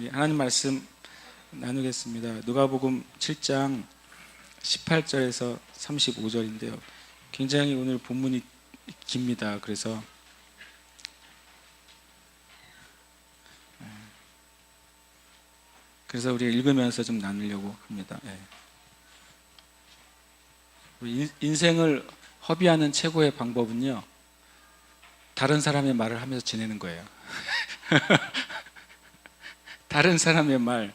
우리 하나님 말씀 나누겠습니다. 누가복음 7장 18절에서 35절인데요. 굉장히 오늘 본문이 깁니다. 그래서 우리 읽으면서 좀 나누려고 합니다. 우리 인생을 허비하는 최고의 방법은요, 다른 사람의 말을 하면서 지내는 거예요. 다른 사람의 말,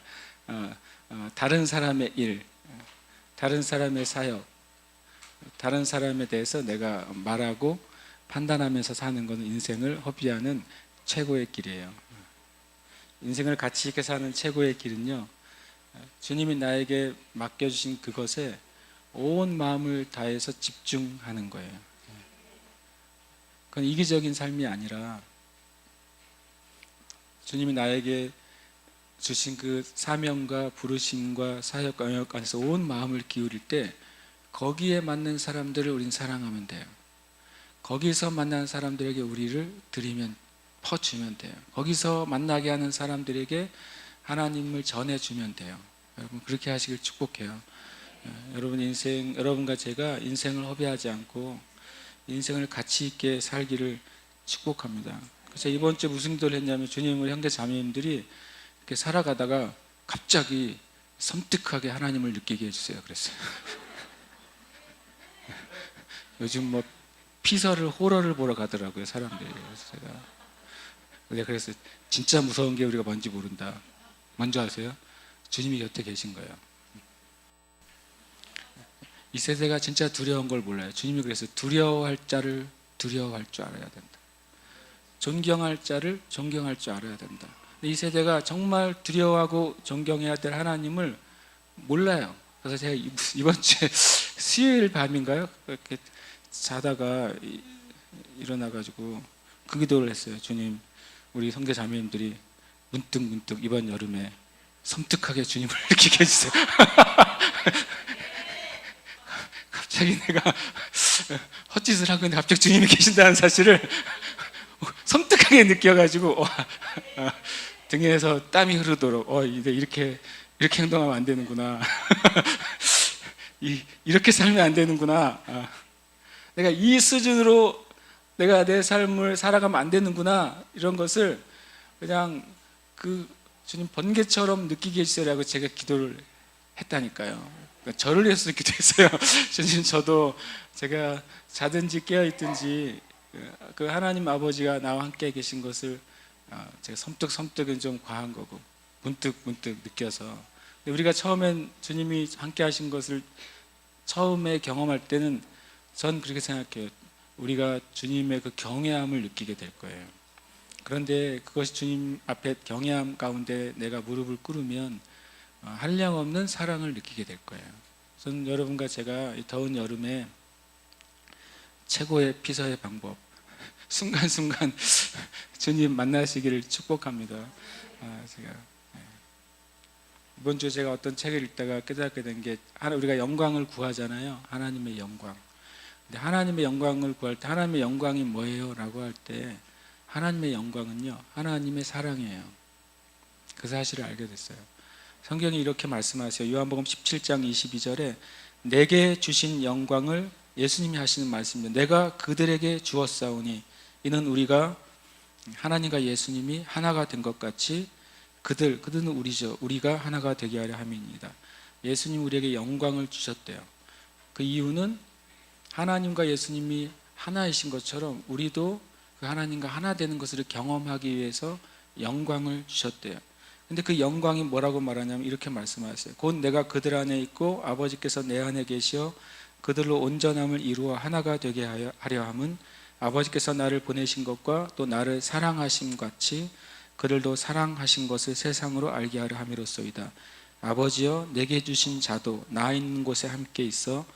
다른 사람의 일, 다른 사람의 사역, 다른 사람에 대해서 내가 말하고 판단하면서 사는 것은 인생을 허비하는 최고의 길이에요. 인생을 가치 있게 사는 최고의 길은요, 주님이 나에게 맡겨주신 그것에 온 마음을 다해서 집중하는 거예요. 그건 이기적인 삶이 아니라 주님이 나에게 주신 그 사명과 부르심과 사역과 영역 안에서 온 마음을 기울일 때 거기에 맞는 사람들을 우린 사랑하면 돼요. 거기서 만난 사람들에게 우리를 드리면, 퍼주면 돼요. 거기서 만나게 하는 사람들에게 하나님을 전해주면 돼요. 여러분 그렇게 하시길 축복해요. 여러분과 제가 인생을 허비하지 않고 인생을 가치 있게 살기를 축복합니다. 그래서 이번 주에 무슨 기도를 했냐면, 주님을 형제 자매님들이 이렇게 살아가다가 갑자기 섬뜩하게 하나님을 느끼게 해주세요. 그랬어요. 요즘 뭐 피서를, 호러를 보러 가더라고요, 사람들이. 그래서 그래서 진짜 무서운 게 우리가 뭔지 모른다. 뭔지 아세요? 주님이 곁에 계신 거예요. 이 세대가 진짜 두려운 걸 몰라요. 주님이 그래서 두려워할 자를 두려워할 줄 알아야 된다. 존경할 자를 존경할 줄 알아야 된다. 이 세대가 정말 두려워하고 존경해야 될 하나님을 몰라요. 그래서 제가 이번 주에 수요일 밤인가요? 이렇게 자다가 일어나가지고 그 기도를 했어요. 주님, 우리 성대 자매님들이 문득 이번 여름에 섬뜩하게 주님을 느끼게 해주세요. 갑자기 내가 헛짓을 하고 있는데 갑자기 주님이 계신다는 사실을 섬뜩하게 느껴가지고 등에서 땀이 흐르도록 이렇게 행동하면 안 되는구나. 이렇게 살면 안 되는구나. 내가 이 수준으로 내가 내 삶을 살아가면 안 되는구나. 이런 것을 그냥 그 주님 번개처럼 느끼게 해주세요라고 제가 기도를 했다니까요. 저를 위해서 기도했어요. 주님, 저도 제가 자든지 깨어있든지 그 하나님 아버지가 나와 함께 계신 것을 제가 섬뜩은 좀 과한 거고 문득 느껴서, 근데 우리가 처음엔 주님이 함께 하신 것을 처음에 경험할 때는 전 그렇게 생각해요. 우리가 주님의 그 경외함을 느끼게 될 거예요. 그런데 그것이 주님 앞에 경외함 가운데 내가 무릎을 꿇으면 한량없는 사랑을 느끼게 될 거예요. 저는 여러분과 제가 이 더운 여름에 최고의 피서의 방법, 순간순간 주님 만나시기를 축복합니다. 이번 주에 제가 어떤 책을 읽다가 깨닫게 된 게, 우리가 영광을 구하잖아요. 하나님의 영광. 근데 하나님의 영광을 구할 때 하나님의 영광이 뭐예요? 라고 할 때 하나님의 영광은요, 하나님의 사랑이에요. 그 사실을 알게 됐어요. 성경이 이렇게 말씀하세요. 요한복음 17장 22절에 내게 주신 영광을, 예수님이 하시는 말씀입니다. 내가 그들에게 주었사오니 이는 우리가 하나님과 예수님이 하나가 된 것 같이 그들은 우리죠. 우리가 하나가 되게 하려 함이니이다. 예수님 우리에게 영광을 주셨대요. 그 이유는 하나님과 예수님이 하나이신 것처럼 우리도 그 하나님과 하나 되는 것을 경험하기 위해서 영광을 주셨대요. 근데 그 영광이 뭐라고 말하냐면 이렇게 말씀하셨어요. 곧 내가 그들 안에 있고 아버지께서 내 안에 계시어 그들로 온전함을 이루어 하나가 되게 하려 함은 아버지께서 나를 보내신 것과 또 나를 사랑하심 같이 그들도 사랑하신 것을 세상으로 알게 하려 함이로소이다. 아버지여, 내게 주신 자도 나 있는 곳에 함께 있어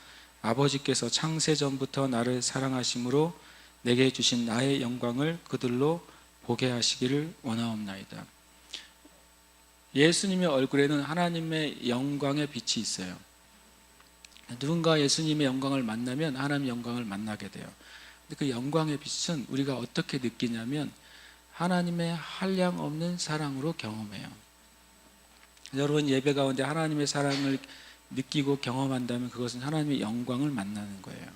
아버지께서 창세 전부터 나를 사랑하심으로 내게 주신 나의 영광을 그들로 보게 하시기를 원하옵나이다. 예수님의 얼굴에는 하나님의 영광의 빛이 있어요. 누군가 예수님의 영광을 만나면 하나님의 영광을 만나게 돼요. 근데 그 영광의 빛은 우리가 어떻게 느끼냐면 하나님의 한량없는 사랑으로 경험해요. 여러분 예배 가운데 하나님의 사랑을 느끼고 경험한다면 그것은 하나님의 영광을 만나는 거예요.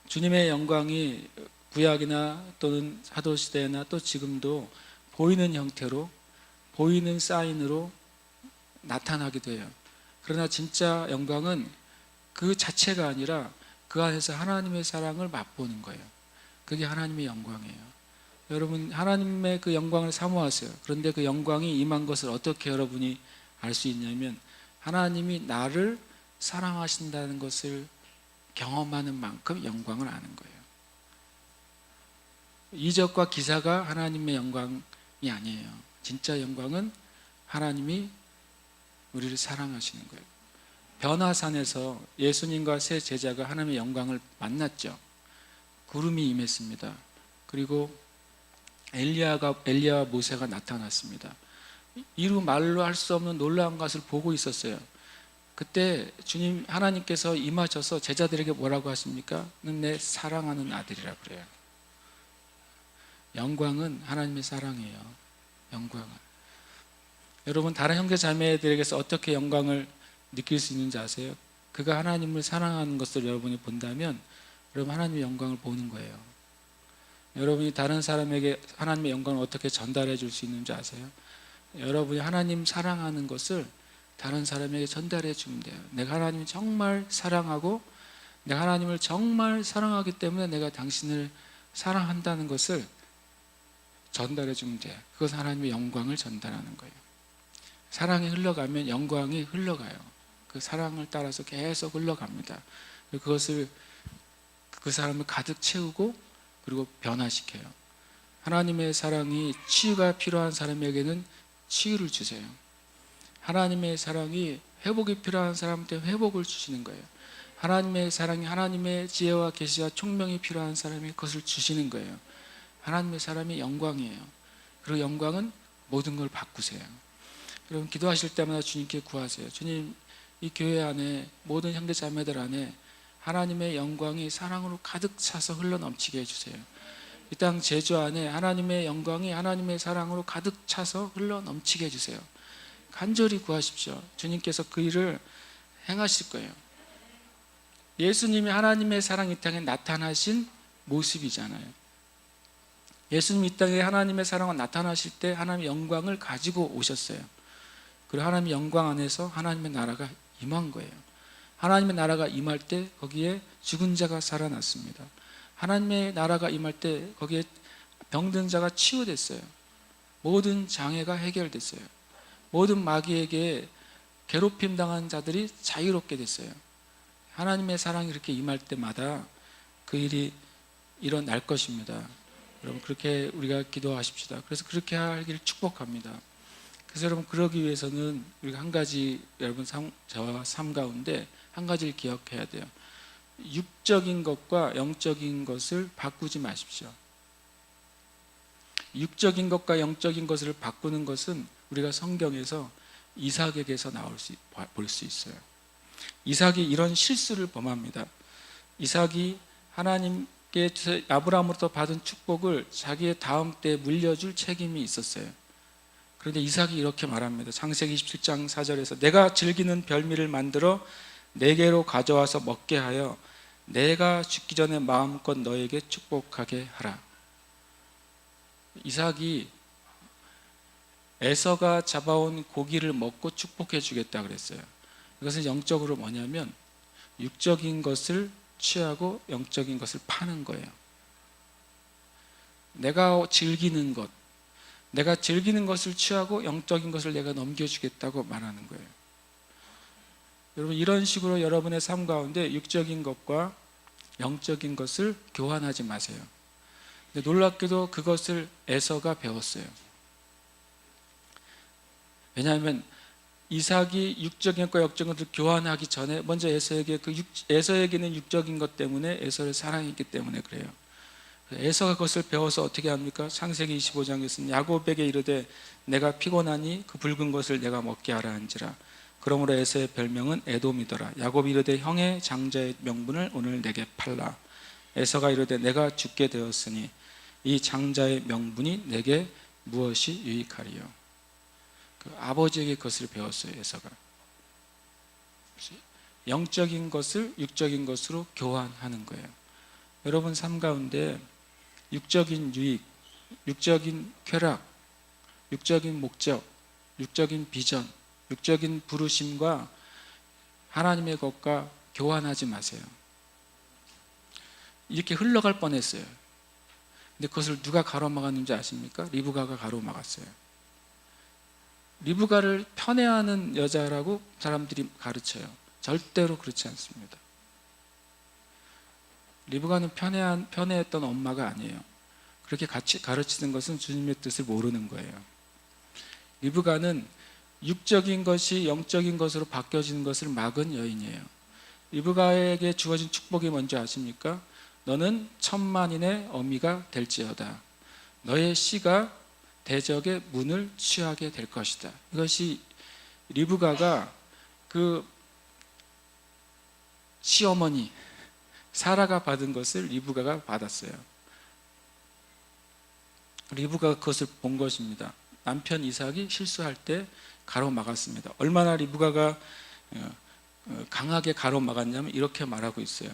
주님의 영광이 구약이나 또는 사도시대나 또 지금도 보이는 형태로, 보이는 사인으로 나타나기도 해요. 그러나 진짜 영광은 그 자체가 아니라 그 안에서 하나님의 사랑을 맛보는 거예요. 그게 하나님의 영광이에요. 여러분 하나님의 그 영광을 사모하세요. 그런데 그 영광이 임한 것을 어떻게 여러분이 알 수 있냐면 하나님이 나를 사랑하신다는 것을 경험하는 만큼 영광을 아는 거예요. 이적과 기사가 하나님의 영광이 아니에요. 진짜 영광은 하나님이 우리를 사랑하시는 거예요. 변화산에서 예수님과 세 제자가 하나님의 영광을 만났죠. 구름이 임했습니다. 그리고 엘리야와 모세가 나타났습니다. 이루 말로 할 수 없는 놀라운 것을 보고 있었어요. 그때 주님 하나님께서 임하셔서 제자들에게 뭐라고 하십니까? 는 내 사랑하는 아들이라 그래요. 영광은 하나님의 사랑이에요. 영광은. 여러분 다른 형제 자매들에게서 어떻게 영광을 느낄 수 있는지 아세요? 그가 하나님을 사랑하는 것을 여러분이 본다면 여러분 하나님의 영광을 보는 거예요. 여러분이 다른 사람에게 하나님의 영광을 어떻게 전달해 줄 수 있는지 아세요? 여러분이 하나님 사랑하는 것을 다른 사람에게 전달해 주면 돼요. 내가 하나님을 정말 사랑하고 내가 하나님을 정말 사랑하기 때문에 내가 당신을 사랑한다는 것을 전달해 주면 돼요. 그것은 하나님의 영광을 전달하는 거예요. 사랑이 흘러가면 영광이 흘러가요. 그 사랑을 따라서 계속 흘러갑니다. 그것을 그 사람을 가득 채우고 그리고 변화시켜요. 하나님의 사랑이 치유가 필요한 사람에게는 치유를 주세요. 하나님의 사랑이 회복이 필요한 사람한테 회복을 주시는 거예요. 하나님의 사랑이 하나님의 지혜와 계시와 총명이 필요한 사람이 그것을 주시는 거예요. 하나님의 사랑이 영광이에요. 그리고 영광은 모든 걸 바꾸세요. 여러분 기도하실 때마다 주님께 구하세요. 주님, 이 교회 안에 모든 형제 자매들 안에 하나님의 영광이 사랑으로 가득 차서 흘러넘치게 해주세요. 이 땅 제주 안에 하나님의 영광이 하나님의 사랑으로 가득 차서 흘러넘치게 해주세요. 간절히 구하십시오. 주님께서 그 일을 행하실 거예요. 예수님이 하나님의 사랑 이 땅에 나타나신 모습이잖아요. 예수님이 이 땅에 하나님의 사랑을 나타나실 때 하나님의 영광을 가지고 오셨어요. 그리고 하나님의 영광 안에서 하나님의 나라가 임한 거예요. 하나님의 나라가 임할 때 거기에 죽은 자가 살아났습니다. 하나님의 나라가 임할 때 거기에 병든 자가 치유됐어요. 모든 장애가 해결됐어요. 모든 마귀에게 괴롭힘 당한 자들이 자유롭게 됐어요. 하나님의 사랑이 이렇게 임할 때마다 그 일이 일어날 것입니다. 여러분 그렇게 우리가 기도하십시다. 그래서 그렇게 하기를 축복합니다. 그래서 여러분 그러기 위해서는 우리가 한 가지 여러분 저와 삶 가운데 한 가지를 기억해야 돼요. 육적인 것과 영적인 것을 바꾸지 마십시오. 육적인 것과 영적인 것을 바꾸는 것은 우리가 성경에서 이삭에게서 볼 수 있어요. 이삭이 이런 실수를 범합니다. 이삭이 하나님께 아브라함으로부터 받은 축복을 자기의 다음 때에 물려줄 책임이 있었어요. 그런데 이삭이 이렇게 말합니다. 창세기 27장 4절에서 내가 즐기는 별미를 만들어 내게로 가져와서 먹게 하여 내가 죽기 전에 마음껏 너에게 축복하게 하라. 이삭이 에서가 잡아온 고기를 먹고 축복해 주겠다 그랬어요. 이것은 영적으로 뭐냐면 육적인 것을 취하고 영적인 것을 파는 거예요. 내가 즐기는 것, 내가 즐기는 것을 취하고 영적인 것을 내가 넘겨주겠다고 말하는 거예요. 여러분 이런 식으로 여러분의 삶 가운데 육적인 것과 영적인 것을 교환하지 마세요. 근데 놀랍게도 그것을 에서가 배웠어요. 왜냐하면 이삭이 육적인 것과 영적인 것을 교환하기 전에 먼저 에서에게는 육적인 것 때문에 에서를 사랑했기 때문에 그래요. 에서가 그것을 배워서 어떻게 합니까? 창세기 25장에서는 야곱에게 이르되 내가 피곤하니 그 붉은 것을 내가 먹게 하라 한지라. 그러므로 에서의 별명은 에돔이더라. 야곱이 이르되 형의 장자의 명분을 오늘 내게 팔라. 에서가 이르되 내가 죽게 되었으니 이 장자의 명분이 내게 무엇이 유익하리요. 그 아버지에게 그것을 배웠어요. 에서가 영적인 것을 육적인 것으로 교환하는 거예요. 여러분 삶 가운데 육적인 유익, 육적인 쾌락, 육적인 목적, 육적인 비전, 육적인 부르심과 하나님의 것과 교환하지 마세요. 이렇게 흘러갈 뻔했어요. 근데 그것을 누가 가로막았는지 아십니까? 리브가가 가로막았어요. 리브가를 편애하는 여자라고 사람들이 가르쳐요. 절대로 그렇지 않습니다. 리브가는 편애했던 엄마가 아니에요. 그렇게 같이 가르치는 것은 주님의 뜻을 모르는 거예요. 리브가는 육적인 것이 영적인 것으로 바뀌어지는 것을 막은 여인이에요. 리브가에게 주어진 축복이 뭔지 아십니까? 너는 천만인의 어미가 될지어다. 너의 씨가 대적의 문을 취하게 될 것이다. 이것이 리브가가 그 시어머니 사라가 받은 것을 리브가가 받았어요. 리브가가 그것을 본 것입니다. 남편 이삭이 실수할 때 가로막았습니다. 얼마나 리브가가 강하게 가로막았냐면 이렇게 말하고 있어요.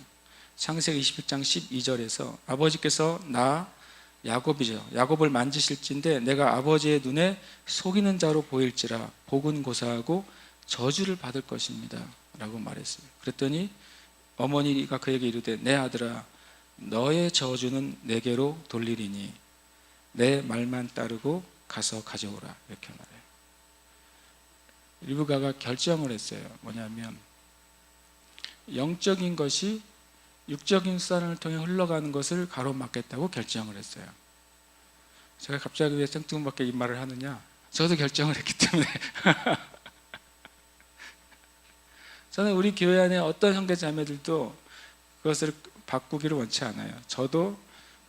창세기 21장 12절에서 아버지께서 나 야곱이죠. 야곱을 만지실진데 내가 아버지의 눈에 속이는 자로 보일지라 복은 고사하고 저주를 받을 것입니다 라고 말했어요. 그랬더니 어머니가 그에게 이르되 내 아들아 너의 저주는 내게로 돌리리니 내 말만 따르고 가서 가져오라 이렇게 말해요. 리브가가 결정을 했어요. 뭐냐면 영적인 것이 육적인 수단을 통해 흘러가는 것을 가로막겠다고 결정을 했어요. 제가 갑자기 왜 생뚱맞게 이 말을 하느냐? 저도 결정을 했기 때문에 저는 우리 교회 안에 어떤 형제 자매들도 그것을 바꾸기를 원치 않아요. 저도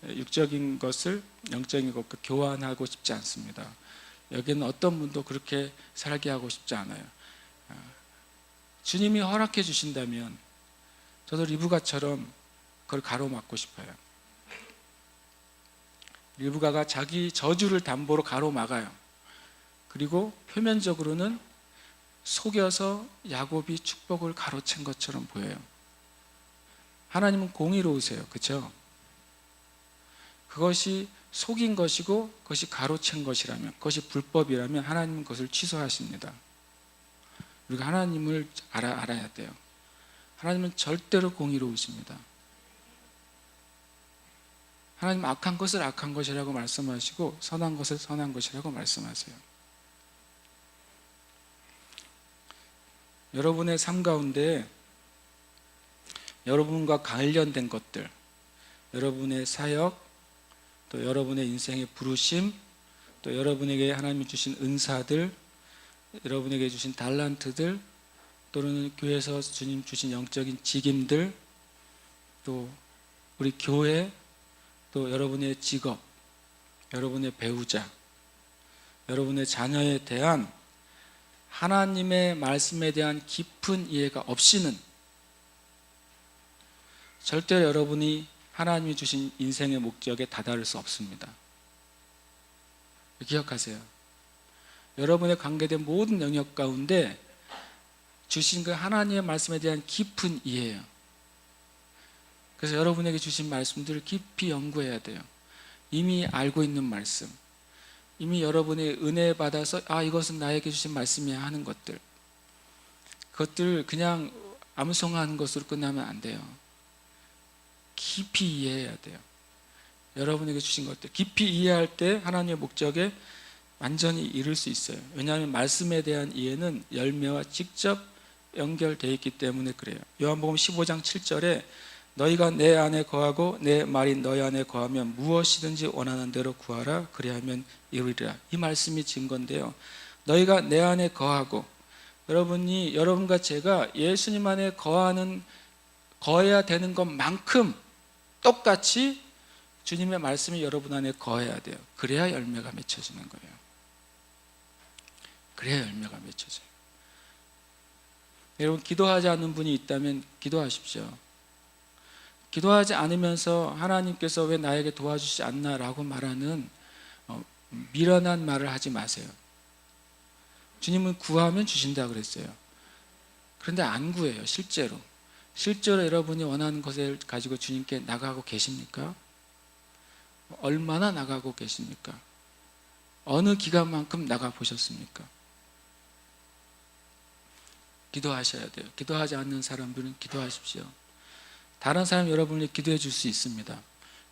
육적인 것을 영적인 것과 교환하고 싶지 않습니다. 여기는 어떤 분도 그렇게 살게 하고 싶지 않아요. 주님이 허락해 주신다면 저도 리브가처럼 그걸 가로막고 싶어요. 리브가가 자기 저주를 담보로 가로막아요. 그리고 표면적으로는 속여서 야곱이 축복을 가로챈 것처럼 보여요. 하나님은 공의로우세요. 그렇죠? 그것이 속인 것이고 그것이 가로챈 것이라면, 그것이 불법이라면 하나님은 그것을 취소하십니다. 우리가 하나님을 알아야 돼요. 하나님은 절대로 공의로우십니다. 하나님은 악한 것을 악한 것이라고 말씀하시고 선한 것을 선한 것이라고 말씀하세요. 여러분의 삶 가운데 여러분과 관련된 것들, 여러분의 사역, 또 여러분의 인생의 부르심, 또 여러분에게 하나님이 주신 은사들, 여러분에게 주신 달란트들, 또는 교회에서 주님 주신 영적인 직임들, 또 우리 교회, 또 여러분의 직업, 여러분의 배우자, 여러분의 자녀에 대한 하나님의 말씀에 대한 깊은 이해가 없이는 절대 여러분이 하나님이 주신 인생의 목적에 다다를 수 없습니다. 기억하세요. 여러분의 관계된 모든 영역 가운데 주신 그 하나님의 말씀에 대한 깊은 이해예요. 그래서 여러분에게 주신 말씀들을 깊이 연구해야 돼요. 이미 알고 있는 말씀, 이미 여러분의 은혜 받아서 이것은 나에게 주신 말씀이야 하는 것들, 그것들 그냥 암송하는 것으로 끝나면 안 돼요. 깊이 이해해야 돼요. 여러분에게 주신 것들 깊이 이해할 때 하나님의 목적에 완전히 이룰 수 있어요. 왜냐하면 말씀에 대한 이해는 열매와 직접 연결되어 있기 때문에 그래요. 요한복음 15장 7절에 너희가 내 안에 거하고 내 말이 너희 안에 거하면 무엇이든지 원하는 대로 구하라 그리하면 이루리라. 이 말씀이 증거인데요. 너희가 내 안에 거하고, 여러분이 여러분과 제가 예수님 안에 거해야 되는 것만큼 똑같이 주님의 말씀이 여러분 안에 거해야 돼요. 그래야 열매가 맺혀지는 거예요. 그래야 열매가 맺혀져요. 여러분 기도하지 않는 분이 있다면 기도하십시오. 기도하지 않으면서 하나님께서 왜 나에게 도와주시지 않나라고 말하는 미련한 말을 하지 마세요. 주님은 구하면 주신다 그랬어요. 그런데 안 구해요. 실제로 여러분이 원하는 것을 가지고 주님께 나가고 계십니까? 얼마나 나가고 계십니까? 어느 기간만큼 나가 보셨습니까? 기도하셔야 돼요. 기도하지 않는 사람들은 기도하십시오. 다른 사람 여러분이 기도해 줄 수 있습니다.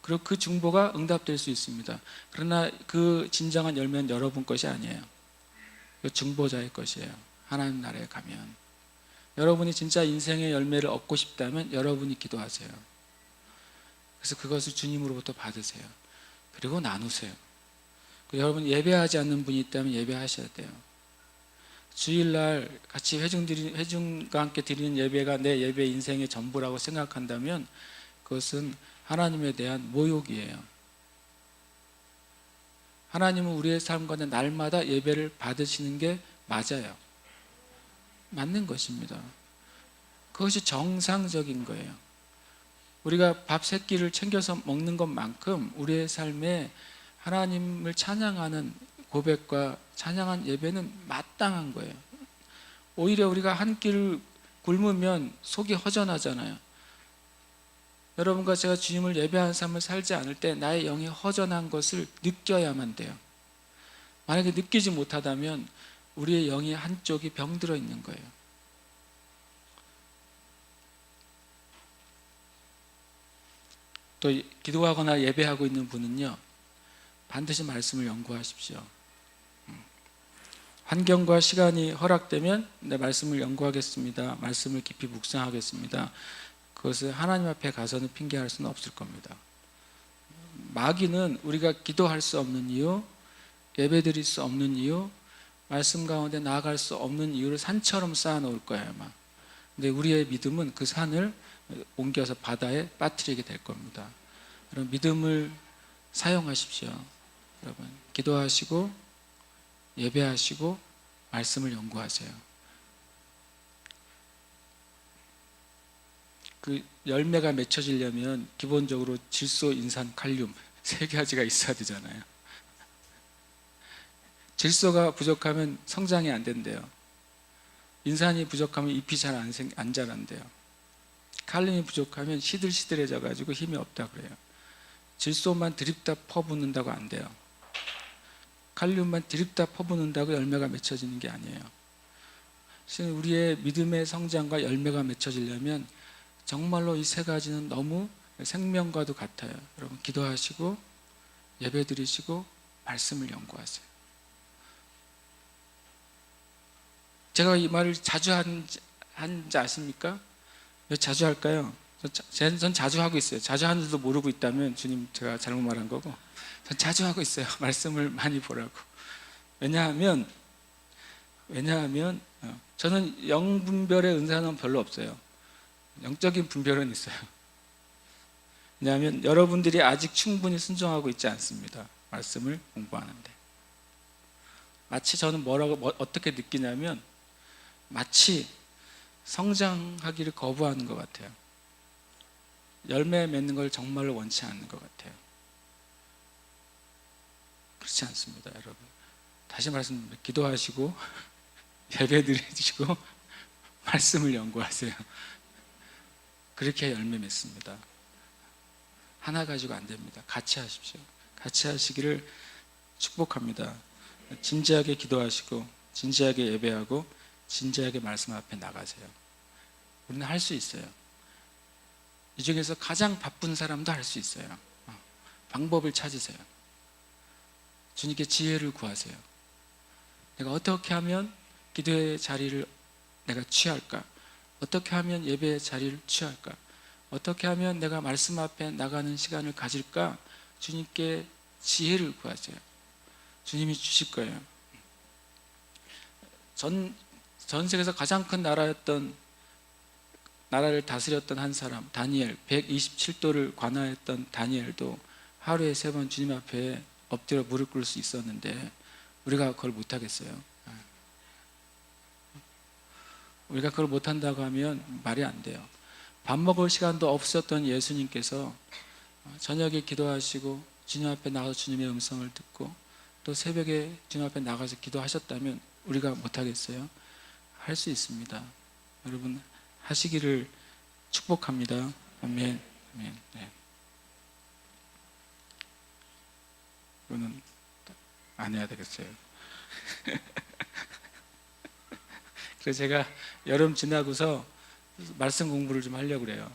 그리고 그 중보가 응답될 수 있습니다. 그러나 그 진정한 열매는 여러분 것이 아니에요. 그 중보자의 것이에요. 하나님 나라에 가면. 여러분이 진짜 인생의 열매를 얻고 싶다면 여러분이 기도하세요. 그래서 그것을 주님으로부터 받으세요. 그리고 나누세요. 여러분 예배하지 않는 분이 있다면 예배하셔야 돼요. 주일날 같이 회중과 함께 드리는 예배가 내 예배 인생의 전부라고 생각한다면 그것은 하나님에 대한 모욕이에요. 하나님은 우리의 삶 가운데 날마다 예배를 받으시는 게 맞아요. 맞는 것입니다. 그것이 정상적인 거예요. 우리가 밥 세 끼를 챙겨서 먹는 것만큼 우리의 삶에 하나님을 찬양하는 고백과 찬양한 예배는 마땅한 거예요. 오히려 우리가 한 끼를 굶으면 속이 허전하잖아요. 여러분과 제가 주님을 예배하는 삶을 살지 않을 때 나의 영이 허전한 것을 느껴야만 돼요. 만약에 느끼지 못하다면 우리의 영의 한쪽이 병들어 있는 거예요. 또 기도하거나 예배하고 있는 분은요, 반드시 말씀을 연구하십시오. 환경과 시간이 허락되면 내 말씀을 연구하겠습니다. 말씀을 깊이 묵상하겠습니다. 그것을 하나님 앞에 가서는 핑계할 수는 없을 겁니다. 마귀는 우리가 기도할 수 없는 이유, 예배드릴 수 없는 이유, 말씀 가운데 나아갈 수 없는 이유를 산처럼 쌓아놓을 거예요 아마. 근데 우리의 믿음은 그 산을 옮겨서 바다에 빠뜨리게 될 겁니다. 여러분 믿음을 사용하십시오. 여러분 기도하시고 예배하시고 말씀을 연구하세요. 그 열매가 맺혀지려면 기본적으로 질소, 인산, 칼륨 세 가지가 있어야 되잖아요. 질소가 부족하면 성장이 안 된대요. 인산이 부족하면 잎이 잘 안 자란대요. 칼륨이 부족하면 시들시들해져 가지고 힘이 없다 그래요. 질소만 드립다 퍼붓는다고 안 돼요. 칼륨만 드립다 퍼붓는다고 열매가 맺혀지는 게 아니에요. 우리의 믿음의 성장과 열매가 맺혀지려면 정말로 이 세 가지는 너무 생명과도 같아요. 여러분 기도하시고 예배 드리시고 말씀을 연구하세요. 제가 이 말을 자주 한지 아십니까? 왜 자주 할까요? 전 자주 하고 있어요. 자주 하는지도 모르고 있다면 주님 제가 잘못 말한 거고, 전 자주 하고 있어요. 말씀을 많이 보라고. 왜냐하면 저는 영분별의 은사는 별로 없어요. 영적인 분별은 있어요. 왜냐하면 여러분들이 아직 충분히 순종하고 있지 않습니다. 말씀을 공부하는데. 마치 저는 어떻게 느끼냐면 마치 성장하기를 거부하는 것 같아요. 열매 맺는 걸 정말로 원치 않는 것 같아요. 그렇지 않습니다, 여러분. 다시 말씀드립니다. 기도하시고 예배 드리시고 말씀을 연구하세요. 그렇게 열매 맺습니다. 하나 가지고 안 됩니다. 같이 하십시오. 같이 하시기를 축복합니다. 진지하게 기도하시고 진지하게 예배하고 진지하게 말씀 앞에 나가세요. 우리는 할 수 있어요. 이 중에서 가장 바쁜 사람도 할 수 있어요. 방법을 찾으세요. 주님께 지혜를 구하세요. 내가 어떻게 하면 기도의 자리를 내가 취할까? 어떻게 하면 예배의 자리를 취할까? 어떻게 하면 내가 말씀 앞에 나가는 시간을 가질까? 주님께 지혜를 구하세요. 주님이 주실 거예요. 전 세계에서 가장 큰 나라를 다스렸던 한 사람, 다니엘, 127도를 관할했던 다니엘도 하루에 3번 주님 앞에 엎드려 무릎 꿇을 수 있었는데 우리가 그걸 못하겠어요. 우리가 그걸 못한다고 하면 말이 안 돼요. 밥 먹을 시간도 없었던 예수님께서 저녁에 기도하시고 주님 앞에 나가서 주님의 음성을 듣고 또 새벽에 주님 앞에 나가서 기도하셨다면 우리가 못하겠어요? 할 수 있습니다. 여러분 하시기를 축복합니다. 아멘. 아멘. 네. 이거는 안 해야 되겠어요. 그래서 제가 여름 지나고서 말씀 공부를 좀 하려고 그래요.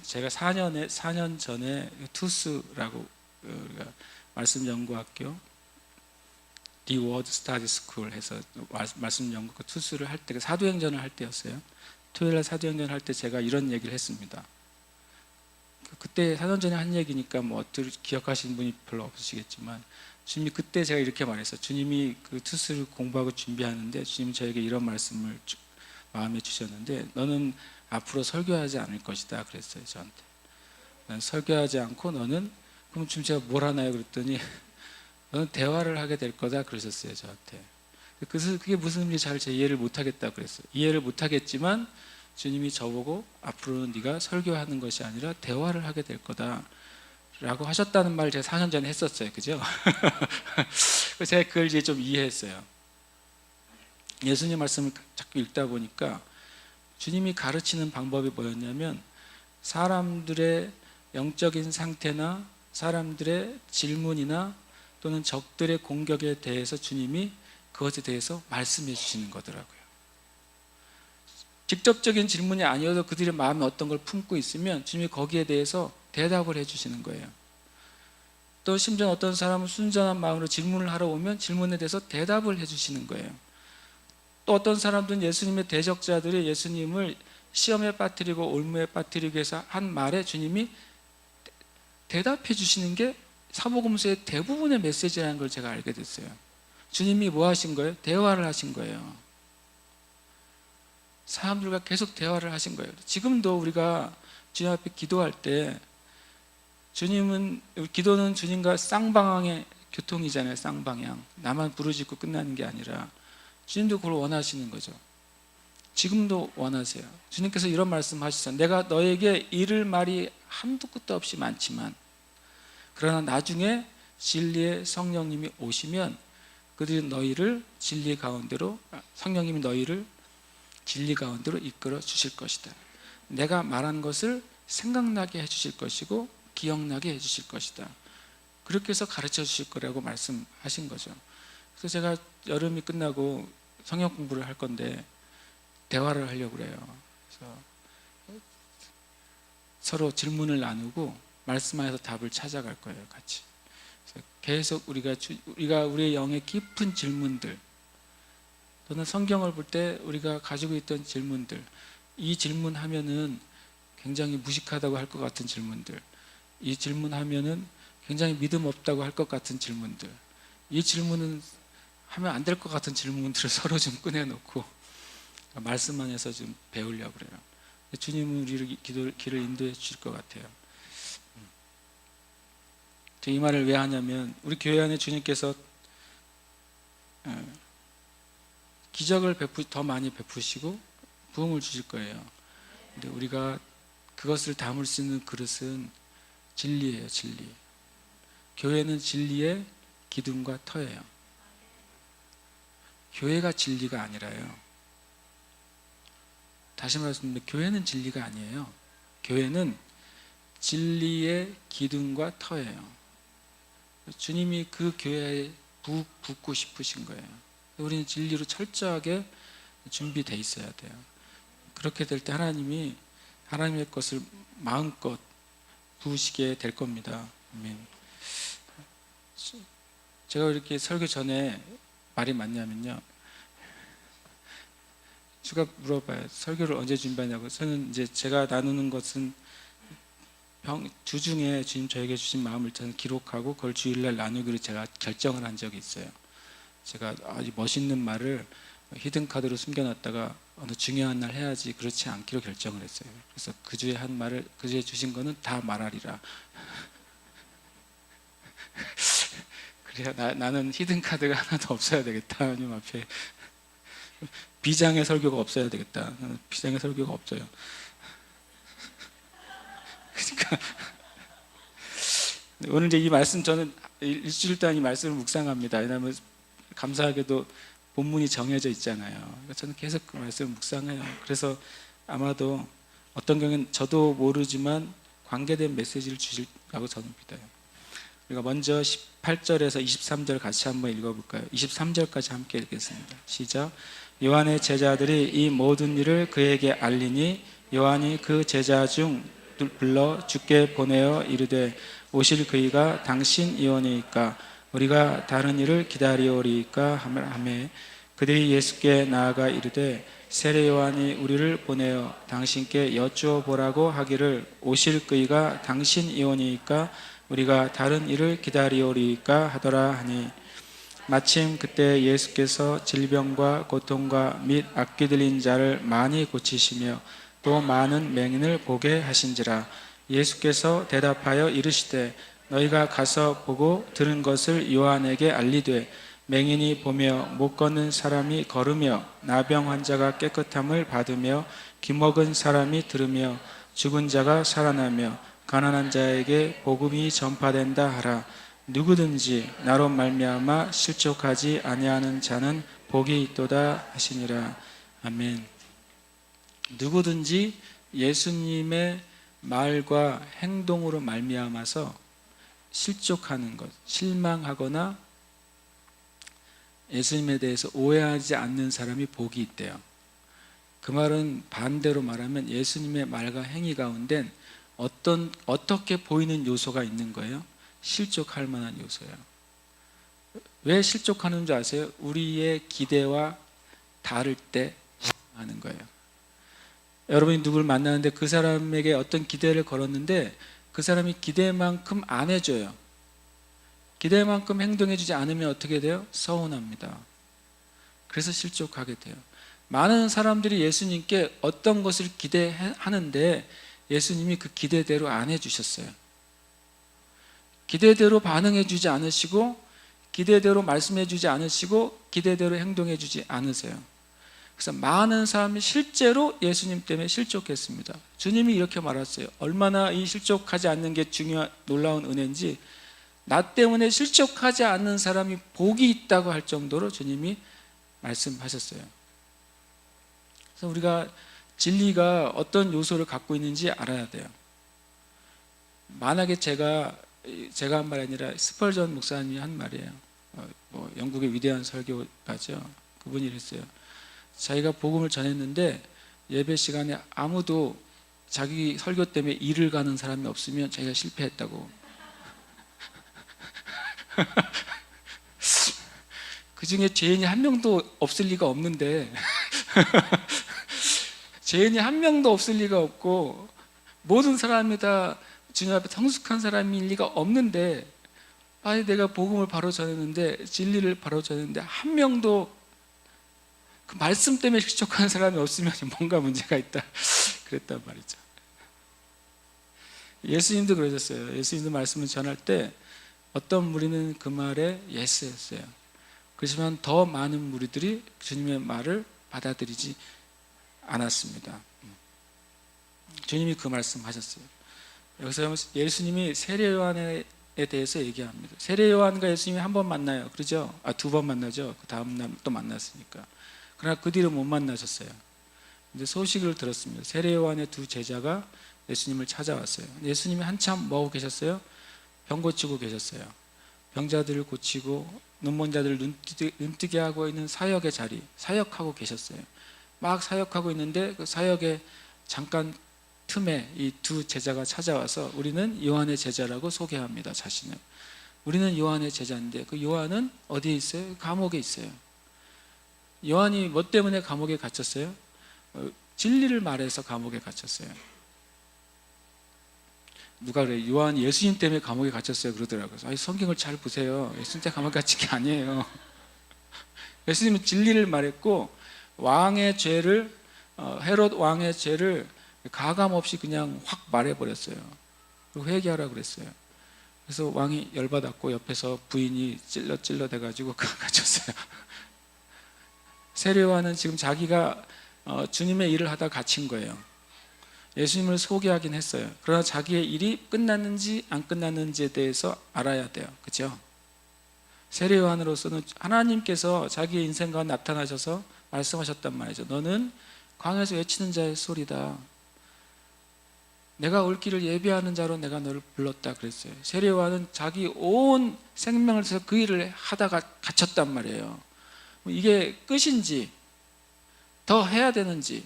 제가 4년 전에 투스라고 우리가 말씀 연구학교 The Word Study School 해서 말씀 연구학교 투스를 할 때 사도행전을 할 때였어요. 토요일날 사도행전을 할 때 제가 이런 얘기를 했습니다. 그때 4년 전에 한 얘기니까 뭐 어떻게 기억하시는 분이 별로 없으시겠지만 주님이 그때 제가 이렇게 말했어요. 주님이 그 투스를 공부하고 준비하는데 주님이 저에게 이런 말씀을 마음에 주셨는데 너는 앞으로 설교하지 않을 것이다 그랬어요. 저한테. 난 설교하지 않고 너는 그럼 지금 제가 뭘 하나요? 그랬더니 너는 대화를 하게 될 거다 그러셨어요. 저한테. 그래서 그게 무슨 의미인지 잘 이해를 못하겠다 그랬어요. 이해를 못하겠지만 주님이 저보고 앞으로는 네가 설교하는 것이 아니라 대화를 하게 될 거다 라고 하셨다는 말을 제가 4년 전에 했었어요. 그죠? 제가 그걸 이제 좀 이해했어요. 예수님 말씀을 자꾸 읽다 보니까 주님이 가르치는 방법이 뭐였냐면 사람들의 영적인 상태나 사람들의 질문이나 또는 적들의 공격에 대해서 주님이 그것에 대해서 말씀해 주시는 거더라고요. 직접적인 질문이 아니어도 그들의 마음에 어떤 걸 품고 있으면 주님이 거기에 대해서 대답을 해 주시는 거예요. 또 심지어 어떤 사람은 순전한 마음으로 질문을 하러 오면 질문에 대해서 대답을 해 주시는 거예요. 또 어떤 사람들은 예수님의 대적자들이 예수님을 시험에 빠뜨리고 올무에 빠뜨리기 위해서 한 말에 주님이 대답해 주시는 게 사복음서의 대부분의 메시지라는 걸 제가 알게 됐어요. 주님이 뭐 하신 거예요? 대화를 하신 거예요. 사람들과 계속 대화를 하신 거예요. 지금도 우리가 주님 앞에 기도할 때 기도는 주님과 쌍방향의 교통이잖아요. 쌍방향. 나만 부르짖고 끝나는 게 아니라 주님도 그걸 원하시는 거죠. 지금도 원하세요. 주님께서 이런 말씀 하시죠. 내가 너에게 이를 말이 한도 끝도 없이 많지만 그러나 나중에 진리의 성령님이 오시면 그들이 너희를 진리 가운데로 성령님이 너희를 진리 가운데로 이끌어 주실 것이다. 내가 말한 것을 생각나게 해 주실 것이고 기억나게 해 주실 것이다. 그렇게 해서 가르쳐 주실 거라고 말씀하신 거죠. 그래서 제가 여름이 끝나고 성경 공부를 할 건데 대화를 하려고 그래요. 그래서 서로 질문을 나누고 말씀 안에서 답을 찾아갈 거예요. 같이. 그래서 계속 우리가 우리의 영의 깊은 질문들 또는 성경을 볼 때 우리가 가지고 있던 질문들, 이 질문하면은 굉장히 무식하다고 할 것 같은 질문들, 이 질문하면은 굉장히 믿음 없다고 할 것 같은 질문들, 이 질문은 하면 안 될 것 같은 질문들을 서로 좀 꺼내놓고 말씀 안에서 좀 배우려고 그래요. 주님은 우리를 길을 인도해 주실 것 같아요. 이 말을 왜 하냐면 우리 교회 안에 주님께서 기적을 더 많이 베푸시고 부흥을 주실 거예요. 근데 우리가 그것을 담을 수 있는 그릇은 진리예요. 진리. 교회는 진리의 기둥과 터예요. 교회가 진리가 아니라요. 다시 말씀드리면 교회는 진리가 아니에요. 교회는 진리의 기둥과 터예요. 주님이 그 교회에 붓고 싶으신 거예요. 우리는 진리로 철저하게 준비되어 있어야 돼요. 그렇게 될 때 하나님이 하나님의 것을 마음껏 부으시게 될 겁니다. 아멘. 제가 이렇게 설교 전에 말이 많냐면요. 주가 물어봐요. 설교를 언제 준비하냐고. 저는 이제 제가 나누는 것은 주중에 주님 저에게 주신 마음을 저는 기록하고 그걸 주일날 나누기로 제가 결정을 한 적이 있어요. 제가 아주 멋있는 말을 히든카드로 숨겨놨다가 어느 중요한 날 해야지 그렇지 않기로 결정을 했어요. 그래서 그 주에 한 말을 그 주에 주신 거는 다 말하리라. 그래야 나는 히든카드가 하나도 없어야 되겠다. 하나님 앞에 비장의 설교가 없어야 되겠다. 비장의 설교가 없어요. 그러니까 오늘 이제 이 말씀 저는 일주일 동안 이 말씀을 묵상합니다. 왜냐하면 감사하게도 본문이 정해져 있잖아요. 그러니까 저는 계속 그 말씀을 묵상해요. 그래서 아마도 어떤 경우는 저도 모르지만 관계된 메시지를 주실라고 저는 믿어요. 우리가 먼저 18절에서 23절 같이 한번 읽어볼까요? 23절까지 함께 읽겠습니다. 시작. 요한의 제자들이 이 모든 일을 그에게 알리니 요한이 그 제자 중 불러 주께 보내어 이르되 오실 그이가 당신이오니이까 우리가 다른 일을 기다리오리이까 하매 그들이 예수께 나아가 이르되 세례 요한이 우리를 보내어 당신께 여쭈어 보라고 하기를 오실 그이가 당신이오니이까 우리가 다른 일을 기다리오리이까 하더라 하니 마침 그때 예수께서 질병과 고통과 및 악귀 들린 자를 많이 고치시며 또 많은 맹인을 보게 하신지라. 예수께서 대답하여 이르시되 너희가 가서 보고 들은 것을 요한에게 알리되 맹인이 보며 못 걷는 사람이 걸으며 나병 환자가 깨끗함을 받으며 귀먹은 사람이 들으며 죽은 자가 살아나며 가난한 자에게 복음이 전파된다 하라. 누구든지 나로 말미암아 실족하지 아니하는 자는 복이 있도다 하시니라. 아멘. 누구든지 예수님의 말과 행동으로 말미암아서 실족하는 것, 실망하거나 예수님에 대해서 오해하지 않는 사람이 복이 있대요. 그 말은 반대로 말하면 예수님의 말과 행위 가운데 어떻게 보이는 요소가 있는 거예요? 실족할 만한 요소예요. 왜 실족하는 줄 아세요? 우리의 기대와 다를 때 실망하는 거예요. 여러분이 누굴 만나는데 그 사람에게 어떤 기대를 걸었는데 그 사람이 기대만큼 안 해줘요. 기대만큼 행동해주지 않으면 어떻게 돼요? 서운합니다. 그래서 실족하게 돼요. 많은 사람들이 예수님께 어떤 것을 기대하는데 예수님이 그 기대대로 안 해주셨어요. 기대대로 반응해주지 않으시고 기대대로 말씀해주지 않으시고 기대대로 행동해주지 않으세요. 그래서 많은 사람이 실제로 예수님 때문에 실족했습니다. 주님이 이렇게 말했어요. 얼마나 이 실족하지 않는 게 놀라운 은혜인지 나 때문에 실족하지 않는 사람이 복이 있다고 할 정도로 주님이 말씀하셨어요. 그래서 우리가 진리가 어떤 요소를 갖고 있는지 알아야 돼요. 만약에 제가 한 말이 아니라 스펄전 목사님이 한 말이에요. 영국의 위대한 설교가죠. 그분이 이랬어요. 자기가 복음을 전했는데 예배 시간에 아무도 자기 설교 때문에 일을 가는 사람이 없으면 자기가 실패했다고. 그 중에 죄인이 한 명도 없을 리가 없는데 죄인이 한 명도 없을 리가 없고 모든 사람이 다 주님 앞에 성숙한 사람일 리가 없는데 아니 내가 복음을 바로 전했는데 진리를 바로 전했는데 한 명도 그 말씀 때문에 실족하는 사람이 없으면 뭔가 문제가 있다 그랬단 말이죠. 예수님도 그러셨어요. 예수님도 말씀을 전할 때 어떤 무리는 그 말에 예스했어요. 그렇지만 더 많은 무리들이 주님의 말을 받아들이지 않았습니다. 주님이 그 말씀하셨어요. 여기서 예수님이 세례 요한에 대해서 얘기합니다. 세례 요한과 예수님이 한 번 만나요. 그러죠? 두 번 만나죠. 그 다음 날 또 만났으니까. 그러나 그 뒤로 못 만나셨어요. 근데 소식을 들었습니다. 세례 요한의 두 제자가 예수님을 찾아왔어요. 예수님이 한참 뭐 하고 계셨어요? 병 고치고 계셨어요. 병자들을 고치고 눈먼 자들을 눈뜨게 하고 있는 사역의 자리, 사역하고 계셨어요. 막 사역하고 있는데 그 사역의 잠깐 틈에 이 두 제자가 찾아와서 우리는 요한의 제자라고 소개합니다. 자신을. 우리는 요한의 제자인데 그 요한은 어디에 있어요? 감옥에 있어요. 요한이 뭐 때문에 감옥에 갇혔어요? 진리를 말해서 감옥에 갇혔어요. 누가 그래요? 요한이 예수님 때문에 감옥에 갇혔어요 그러더라고요. 아니, 성경을 잘 보세요. 예수님 때문에 감옥에 갇힌 게 아니에요. 예수님은 진리를 말했고 왕의 죄를 헤롯 왕의 죄를 가감 없이 그냥 확 말해버렸어요. 그리고 회개하라 그랬어요. 그래서 왕이 열받았고 옆에서 부인이 찔러 대가지고 갇혔어요. 세례 요한은 지금 자기가 주님의 일을 하다 갇힌 거예요. 예수님을 소개하긴 했어요. 그러나 자기의 일이 끝났는지 안 끝났는지에 대해서 알아야 돼요. 그렇죠? 세례 요한으로서는 하나님께서 자기의 인생 가운데 나타나셔서 말씀하셨단 말이죠. 너는 광야에서 외치는 자의 소리다. 내가 올 길을 예비하는 자로 내가 너를 불렀다 그랬어요. 세례 요한은 자기 온 생명을 써서 그 일을 하다가 갇혔단 말이에요. 이게 끝인지 더 해야 되는지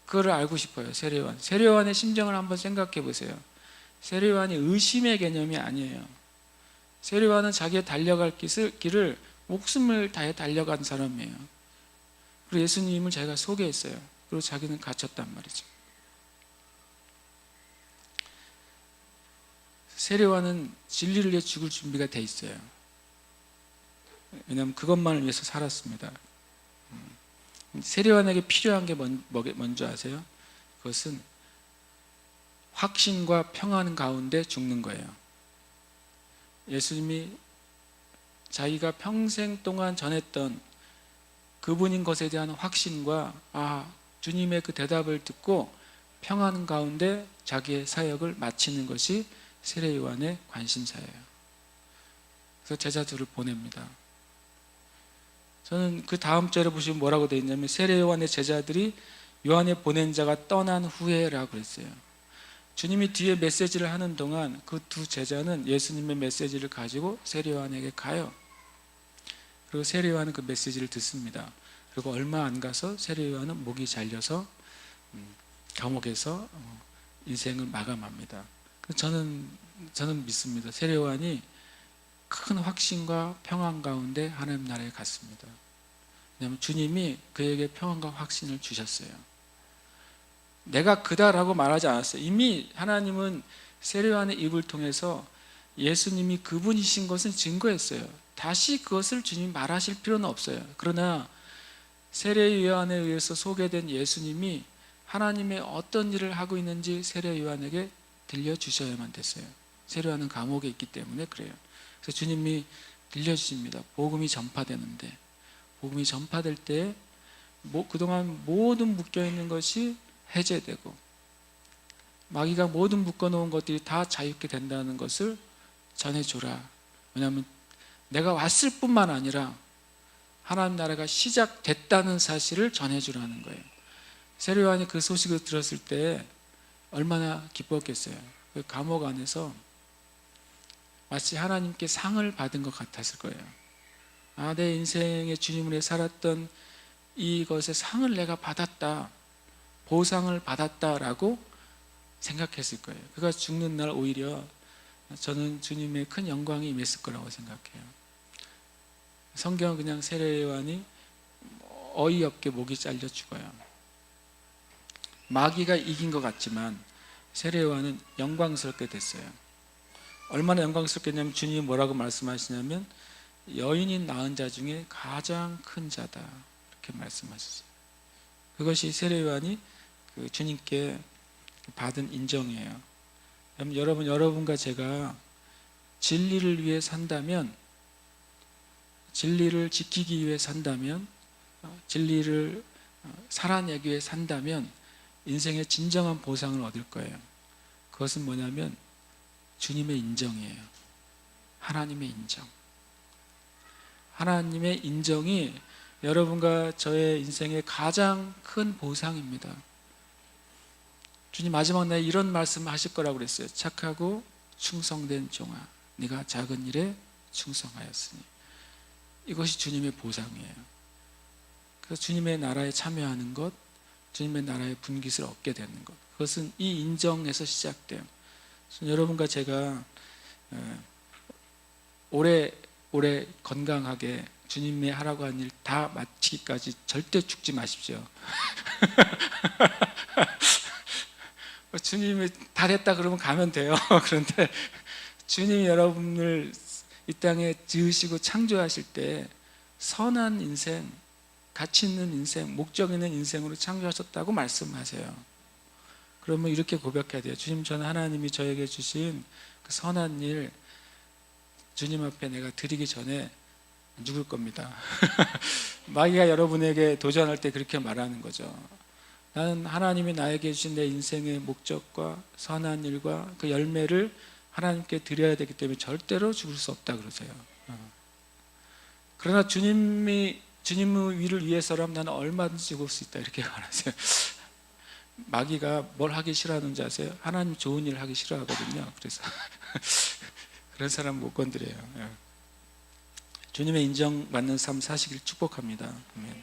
그거를 알고 싶어요. 세례 요한. 세례 요한의 심정을 한번 생각해 보세요. 세례 요한이 의심의 개념이 아니에요. 세례 요한은 자기의 달려갈 길을 목숨을 다해 달려간 사람이에요. 그리고 예수님을 자기가 소개했어요. 그리고 자기는 갇혔단 말이죠. 세례 요한은 진리를 위해 죽을 준비가 돼 있어요. 왜냐하면 그것만을 위해서 살았습니다. 세례 요한에게 필요한 게 뭔지 아세요? 그것은 확신과 평안 가운데 죽는 거예요. 예수님이 자기가 평생 동안 전했던 그분인 것에 대한 확신과 주님의 그 대답을 듣고 평안 가운데 자기의 사역을 마치는 것이 세례 요한의 관심사예요. 그래서 제자들을 보냅니다. 저는 그 다음 절에 보시면 뭐라고 되어 있냐면 세례 요한의 제자들이 요한의 보낸 자가 떠난 후에라고 그랬어요. 주님이 뒤에 메시지를 하는 동안 그 두 제자는 예수님의 메시지를 가지고 세례 요한에게 가요. 그리고 세례 요한은 그 메시지를 듣습니다. 그리고 얼마 안 가서 세례 요한은 목이 잘려서 감옥에서 인생을 마감합니다. 저는 믿습니다. 세례 요한이 큰 확신과 평안 가운데 하나님 나라에 갔습니다. 왜냐하면 주님이 그에게 평안과 확신을 주셨어요. 내가 그다라고 말하지 않았어요. 이미 하나님은 세례 요한의 입을 통해서 예수님이 그분이신 것은 증거했어요. 다시 그것을 주님이 말하실 필요는 없어요. 그러나 세례 요한에 의해서 소개된 예수님이 하나님의 어떤 일을 하고 있는지 세례 요한에게 들려주셔야만 됐어요. 세례 요한은 감옥에 있기 때문에 그래요. 그래서 주님이 들려주십니다. 복음이 전파되는데, 복음이 전파될 때 그동안 모든 묶여있는 것이 해제되고 마귀가 모든 묶어놓은 것들이 다 자유케 된다는 것을 전해주라. 왜냐하면 내가 왔을 뿐만 아니라 하나님 나라가 시작됐다는 사실을 전해주라는 거예요. 세례 요한이 그 소식을 들었을 때 얼마나 기뻤겠어요. 그 감옥 안에서 마치 하나님께 상을 받은 것 같았을 거예요. 내 인생의 주님을 위해 살았던 이것의 상을 내가 받았다, 보상을 받았다라고 생각했을 거예요. 그가 죽는 날 오히려 저는 주님의 큰 영광이 임했을 거라고 생각해요. 성경은 그냥 세례 요한이 어이없게 목이 잘려 죽어요. 마귀가 이긴 것 같지만 세례 요한은 영광스럽게 됐어요. 얼마나 영광스럽겠냐면 주님이 뭐라고 말씀하시냐면 여인이 낳은 자 중에 가장 큰 자다 이렇게 말씀하셨어요. 그것이 세례 요한이 그 주님께 받은 인정이에요. 여러분과 제가 진리를 위해 산다면, 진리를 지키기 위해 산다면, 진리를 살아내기 위해 산다면 인생의 진정한 보상을 얻을 거예요. 그것은 뭐냐면 주님의 인정이에요. 하나님의 인정. 하나님의 인정이 여러분과 저의 인생의 가장 큰 보상입니다. 주님 마지막 날에 이런 말씀을 하실 거라고 그랬어요. 착하고 충성된 종아, 네가 작은 일에 충성하였으니. 이것이 주님의 보상이에요. 그래서 주님의 나라에 참여하는 것, 주님의 나라의 분깃을 얻게 되는 것, 그것은 이 인정에서 시작돼요. 여러분과 제가 오래 건강하게 주님이 하라고 한 일 다 마치기까지 절대 죽지 마십시오. 주님이 다 됐다 그러면 가면 돼요. 그런데 주님이 여러분을 이 땅에 지으시고 창조하실 때 선한 인생, 가치 있는 인생, 목적 있는 인생으로 창조하셨다고 말씀하세요. 그러면 이렇게 고백해야 돼요. 주님, 저는 하나님이 저에게 주신 그 선한 일 주님 앞에 내가 드리기 전에 죽을 겁니다. 마귀가 여러분에게 도전할 때 그렇게 말하는 거죠. 나는 하나님이 나에게 주신 내 인생의 목적과 선한 일과 그 열매를 하나님께 드려야 되기 때문에 절대로 죽을 수 없다 그러세요. 그러나 주님의 위를 위해서라면 나는 얼마든지 죽을 수 있다, 이렇게 말하세요. 마귀가 뭘 하기 싫어하는지 아세요? 하나님 좋은 일 하기 싫어하거든요. 그래서 그런 사람 못 건드려요. 주님의 인정받는 삶 사시길 축복합니다. 아멘.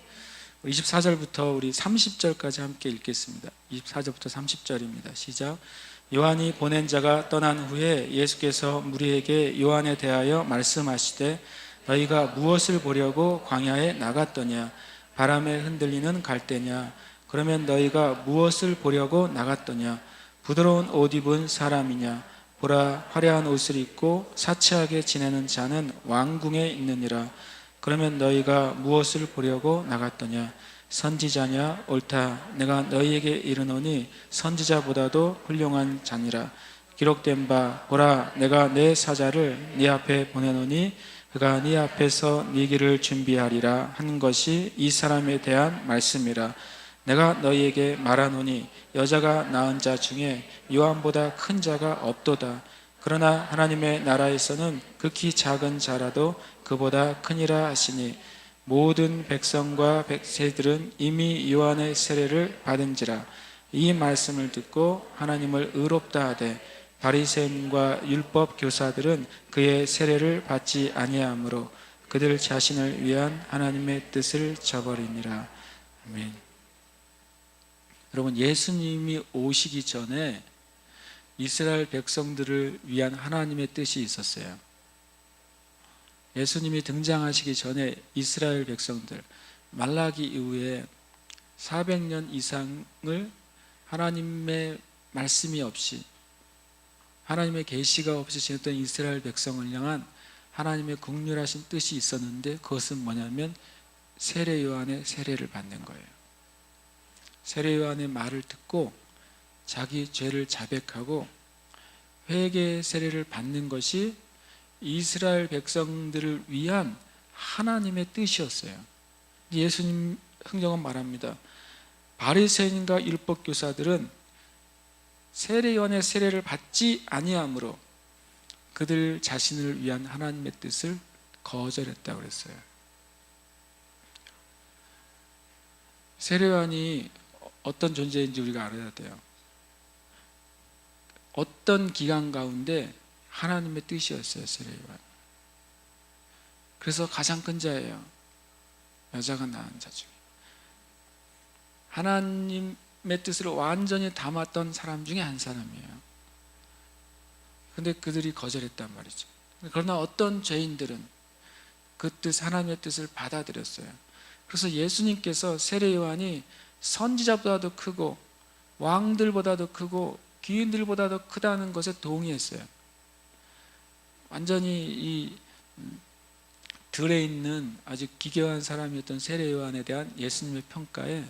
24절부터 우리 30절까지 함께 읽겠습니다. 24절부터 30절입니다. 시작. 요한이 보낸 자가 떠난 후에 예수께서 무리에게 요한에 대하여 말씀하시되 너희가 무엇을 보려고 광야에 나갔더냐? 바람에 흔들리는 갈대냐? 그러면 너희가 무엇을 보려고 나갔더냐? 부드러운 옷 입은 사람이냐? 보라, 화려한 옷을 입고 사치하게 지내는 자는 왕궁에 있느니라. 그러면 너희가 무엇을 보려고 나갔더냐? 선지자냐? 옳다. 내가 너희에게 이르노니 선지자보다도 훌륭한 자니라. 기록된 바 보라, 내가 내 사자를 네 앞에 보내노니 그가 네 앞에서 네 길을 준비하리라 하는 것이 이 사람에 대한 말씀이라. 내가 너희에게 말하노니 여자가 낳은 자 중에 요한보다 큰 자가 없도다. 그러나 하나님의 나라에서는 극히 작은 자라도 그보다 크니라 하시니 모든 백성과 백세들은 이미 요한의 세례를 받은지라. 이 말씀을 듣고 하나님을 의롭다 하되 바리새인과 율법 교사들은 그의 세례를 받지 아니하므로 그들 자신을 위한 하나님의 뜻을 저버리니라. 아멘. 여러분, 예수님이 오시기 전에 이스라엘 백성들을 위한 하나님의 뜻이 있었어요. 예수님이 등장하시기 전에 이스라엘 백성들, 말라기 이후에 400년 이상을 하나님의 말씀이 없이, 하나님의 계시가 없이 지냈던 이스라엘 백성을 향한 하나님의 긍휼하신 뜻이 있었는데, 그것은 뭐냐면 세례 요한의 세례를 받는 거예요. 세례 요한의 말을 듣고 자기 죄를 자백하고 회개 세례를 받는 것이 이스라엘 백성들을 위한 하나님의 뜻이었어요. 예수님 흥정은 말합니다. 바리새인과 율법 교사들은 세례 요한의 세례를 받지 아니하므로 그들 자신을 위한 하나님의 뜻을 거절했다고 그랬어요. 세례 요한이 어떤 존재인지 우리가 알아야 돼요. 어떤 기간 가운데 하나님의 뜻이었어요, 세례 요한. 그래서 가장 큰 자예요. 여자가 낳은 자 중에. 하나님의 뜻을 완전히 담았던 사람 중에 한 사람이에요. 근데 그들이 거절했단 말이죠. 그러나 어떤 죄인들은 그 뜻, 하나님의 뜻을 받아들였어요. 그래서 예수님께서 세례 요한이 선지자보다도 크고 왕들보다도 크고 귀인들보다도 크다는 것에 동의했어요. 완전히 이 들에 있는 아주 기괴한 사람이었던 세례 요한에 대한 예수님의 평가에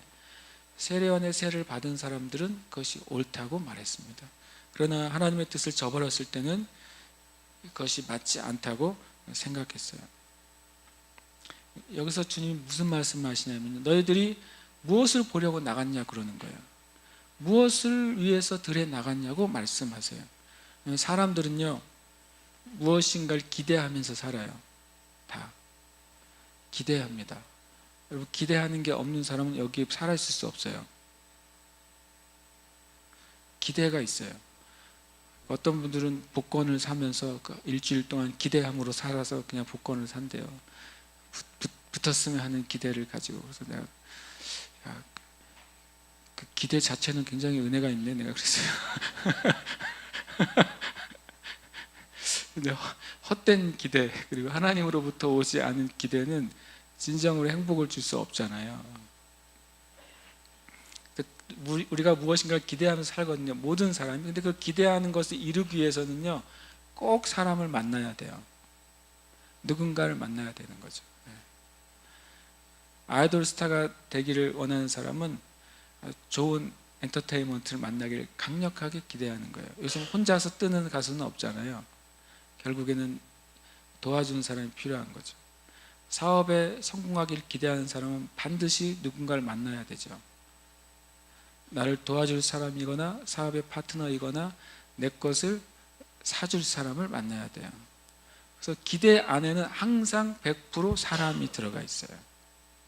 세례 요한의 세례를 받은 사람들은 그것이 옳다고 말했습니다. 그러나 하나님의 뜻을 저버렸을 때는 그것이 맞지 않다고 생각했어요. 여기서 주님이 무슨 말씀을 하시냐면 너희들이 무엇을 보려고 나갔냐 그러는 거예요. 무엇을 위해서 들에 나갔냐고 말씀하세요. 사람들은요 무엇인가를 기대하면서 살아요. 다 기대합니다. 여러분, 기대하는 게 없는 사람은 여기 살아있을 수 없어요. 기대가 있어요. 어떤 분들은 복권을 사면서 일주일 동안 기대함으로 살아서 그냥 복권을 산대요. 붙었으면 하는 기대를 가지고. 그래서 내가 그 기대 자체는 굉장히 은혜가 있네, 내가 그랬어요. 근데 헛된 기대, 그리고 하나님으로부터 오지 않은 기대는 진정으로 행복을 줄 수 없잖아요. 우리가 무엇인가를 기대하면서 살거든요, 모든 사람이. 근데 그 기대하는 것을 이루기 위해서는요 꼭 사람을 만나야 돼요. 누군가를 만나야 되는 거죠. 아이돌 스타가 되기를 원하는 사람은 좋은 엔터테인먼트를 만나기를 강력하게 기대하는 거예요. 요즘 혼자서 뜨는 가수는 없잖아요. 결국에는 도와주는 사람이 필요한 거죠. 사업에 성공하기를 기대하는 사람은 반드시 누군가를 만나야 되죠. 나를 도와줄 사람이거나 사업의 파트너이거나 내 것을 사줄 사람을 만나야 돼요. 그래서 기대 안에는 항상 100% 사람이 들어가 있어요.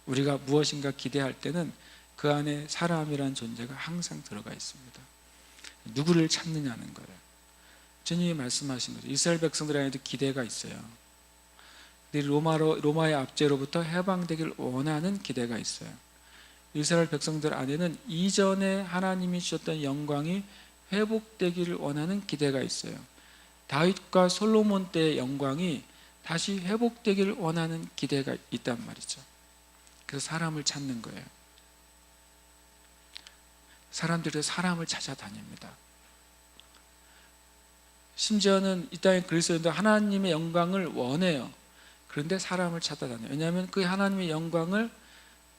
우리가 무엇인가 기대할 때는 그 안에 사람이란 존재가 항상 들어가 있습니다. 누구를 찾느냐는 거예요. 주님이 말씀하신 거죠. 이스라엘 백성들 안에도 기대가 있어요. 로마의 압제로부터 해방되길 원하는 기대가 있어요. 이스라엘 백성들 안에는 이전에 하나님이 주셨던 영광이 회복되기를 원하는 기대가 있어요. 다윗과 솔로몬 때의 영광이 다시 회복되기를 원하는 기대가 있단 말이죠. 그래서 사람을 찾는 거예요. 사람들이 사람을 찾아다닙니다. 심지어는 이 땅의 그리스도인도 하나님의 영광을 원해요. 그런데 사람을 찾아다녀요. 왜냐하면 그 하나님의 영광을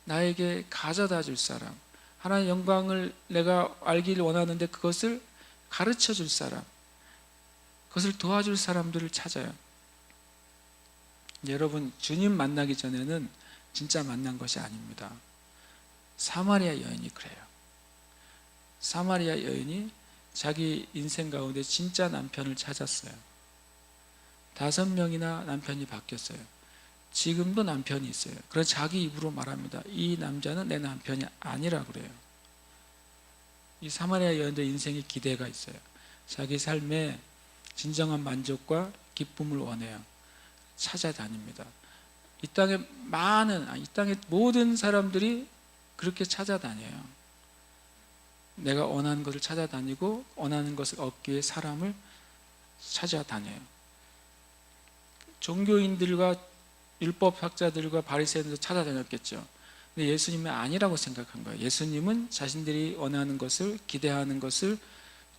나에게 가져다 줄 사람, 하나님의 영광을 내가 알기를 원하는데 그것을 가르쳐 줄 사람, 그것을 도와줄 사람들을 찾아요. 여러분, 주님 만나기 전에는 진짜 만난 것이 아닙니다. 사마리아 여인이 그래요. 사마리아 여인이 자기 인생 가운데 진짜 남편을 찾았어요. 5명이나 남편이 바뀌었어요. 지금도 남편이 있어요. 그래서 자기 입으로 말합니다. 이 남자는 내 남편이 아니라 그래요. 이 사마리아 여인도 인생에 기대가 있어요. 자기 삶에 진정한 만족과 기쁨을 원해요. 찾아다닙니다. 이 땅의 모든 사람들이 그렇게 찾아다녀요. 내가 원하는 것을 찾아다니고 원하는 것을 얻기 위해 사람을 찾아다녀요. 종교인들과 율법학자들과 바리새인들도 찾아다녔겠죠. 근데 예수님은 아니라고 생각한 거예요. 예수님은 자신들이 원하는 것을, 기대하는 것을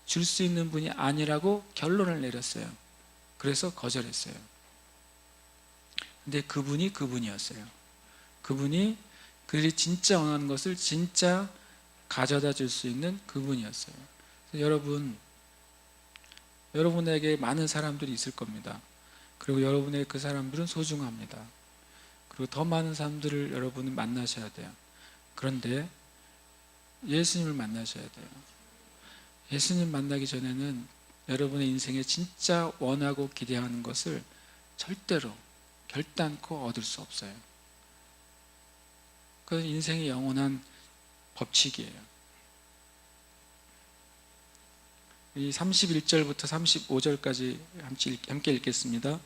줄 수 있는 분이 아니라고 결론을 내렸어요. 그래서 거절했어요. 근데 그분이 그분이었어요. 그분이 그들이 진짜 원하는 것을 진짜 가져다 줄 수 있는 그분이었어요. 여러분에게 많은 사람들이 있을 겁니다. 그리고 여러분의 그 사람들은 소중합니다. 그리고 더 많은 사람들을 여러분은 만나셔야 돼요. 그런데 예수님을 만나셔야 돼요. 예수님 만나기 전에는 여러분의 인생에 진짜 원하고 기대하는 것을 절대로 결단코 얻을 수 없어요. 그건 인생의 영원한 법칙이에요. 이 31절부터 35절까지 함께 읽겠습니다.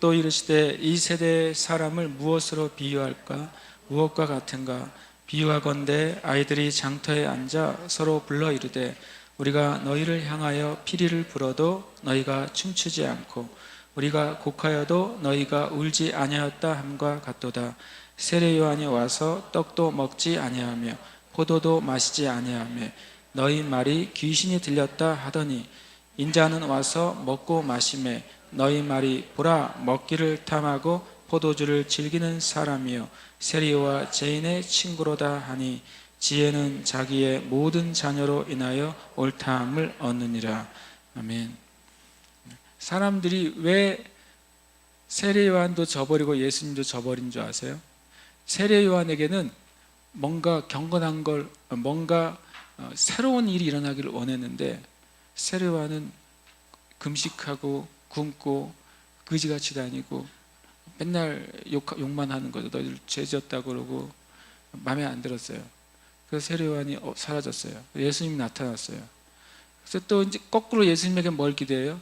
또 이르시되 이 세대의 사람을 무엇으로 비유할까? 무엇과 같은가? 비유하건대 아이들이 장터에 앉아 서로 불러 이르되 우리가 너희를 향하여 피리를 불어도 너희가 춤추지 않고 우리가 곡하여도 너희가 울지 아니하였다 함과 같도다. 세례 요한이 와서 떡도 먹지 아니하며 포도도 마시지 아니하며 너희 말이 귀신이 들렸다 하더니 인자는 와서 먹고 마시매 너희 말이 보라 먹기를 탐하고 포도주를 즐기는 사람이요 세리와 죄인의 친구로다 하니 지혜는 자기의 모든 자녀로 인하여 옳다함을 얻느니라. 아멘. 사람들이 왜 세례 요한도 저버리고 예수님도 저버린 줄 아세요? 세례 요한에게는 뭔가 경건한 걸, 뭔가 새로운 일이 일어나기를 원했는데 세례 요한은 금식하고 굶고 거지같이 다니고 맨날 욕만 하는 거죠. 너희들 죄 지었다고 그러고 마음에 안 들었어요. 그래서 세례 요한이 사라졌어요. 예수님이 나타났어요. 그래서 또 이제 거꾸로 예수님에게 뭘 기대해요?